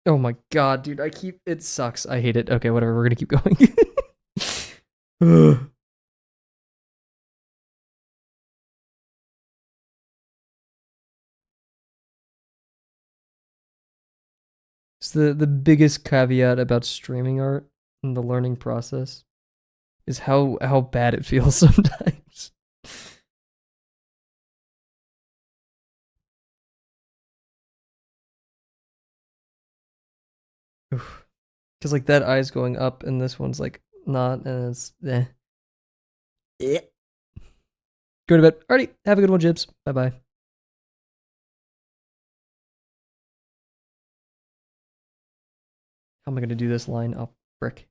Oh my god, dude, it sucks. I hate it. Okay, whatever, we're gonna keep going. It's the biggest caveat about streaming art and the learning process is how bad it feels sometimes. Because like that eye's going up and this one's like not, and it's eh. Go to bed. Alrighty, have a good one, Jibs. Bye bye. How am I gonna do this line? Oh, frick.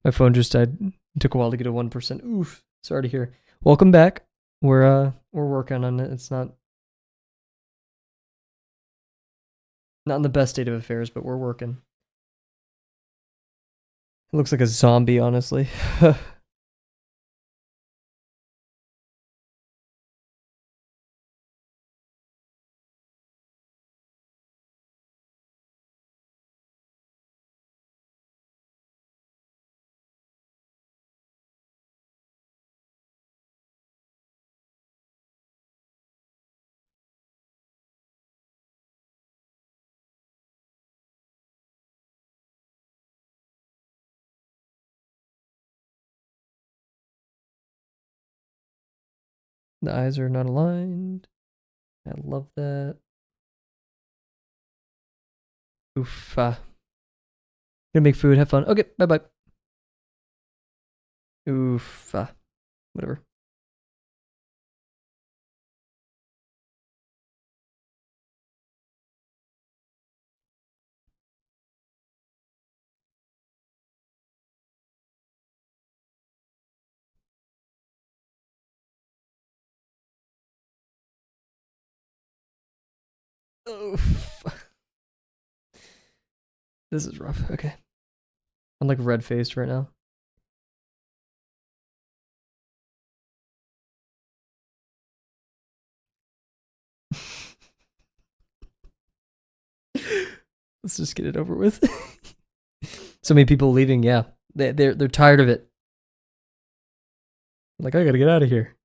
My phone just died. It took a while to get a 1%. Oof. Sorry to hear. Welcome back. We're working on it. It's not in the best state of affairs, but we're working. It looks like a zombie, honestly. The eyes are not aligned. I love that. Oof. Gonna make food. Have fun. Okay, bye bye. Oof. Whatever. Oof. This is rough. Okay. I'm like red faced right now. Let's just get it over with. So many people leaving. Yeah, they're tired of it. Like, I gotta get out of here.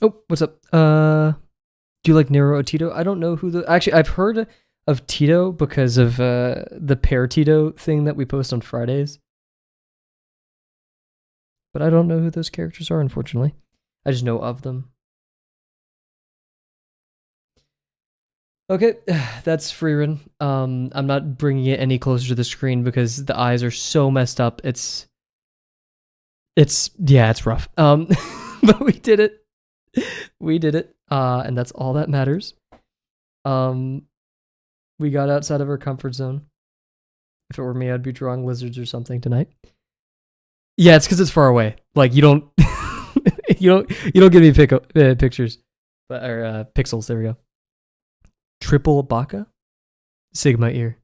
Oh, what's up? Do you like Nero or Tito? I don't know who the. Actually, I've heard of Tito because of the Pear Tito thing that we post on Fridays. but I don't know who those characters are, unfortunately. I just know of them. Okay, that's Frieren. I'm not bringing it any closer to the screen because the eyes are so messed up. It's rough. But we did it. We did it. And that's all that matters. We got outside of our comfort zone. If it were me, I'd be drawing lizards or something tonight. Yeah, it's because it's far away. Like you don't, you don't give me pictures, or pixels. There we go. Triple baka, Sigma ear.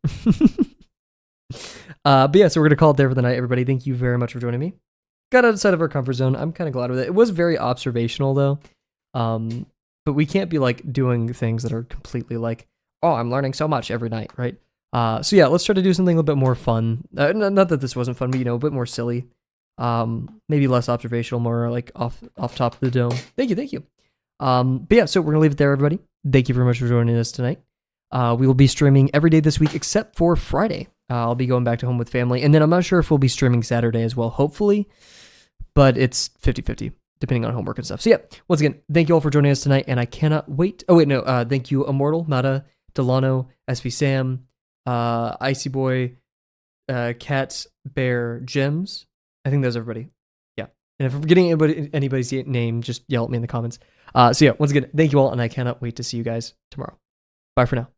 But yeah, so we're gonna call it there for the night, everybody. Thank you very much for joining me. Got outside of our comfort zone. I'm kind of glad with it. It was very observational though, but we can't be like doing things that are completely like, oh, I'm learning so much every night, right? So yeah, let's try to do something a little bit more fun. Not that this wasn't fun, but a bit more silly. Maybe less observational, more like off top of the dome. Thank you. But yeah, so we're gonna leave it there, everybody. Thank you very much for joining us tonight. We will be streaming every day this week except for Friday. I'll be going back to home with family, and then I'm not sure if we'll be streaming Saturday as well, hopefully, but it's 50-50 depending on homework and stuff. So yeah, once again, thank you all for joining us tonight, and I cannot wait. Oh wait, no, thank you Immortal, Mata, Delano, SV Sam, Icy Boy, Cat, Bear, Gems. I think that's everybody. Yeah, and if I'm forgetting anybody's name, just yell at me in the comments. So yeah, once again, thank you all, and I cannot wait to see you guys tomorrow. Bye for now.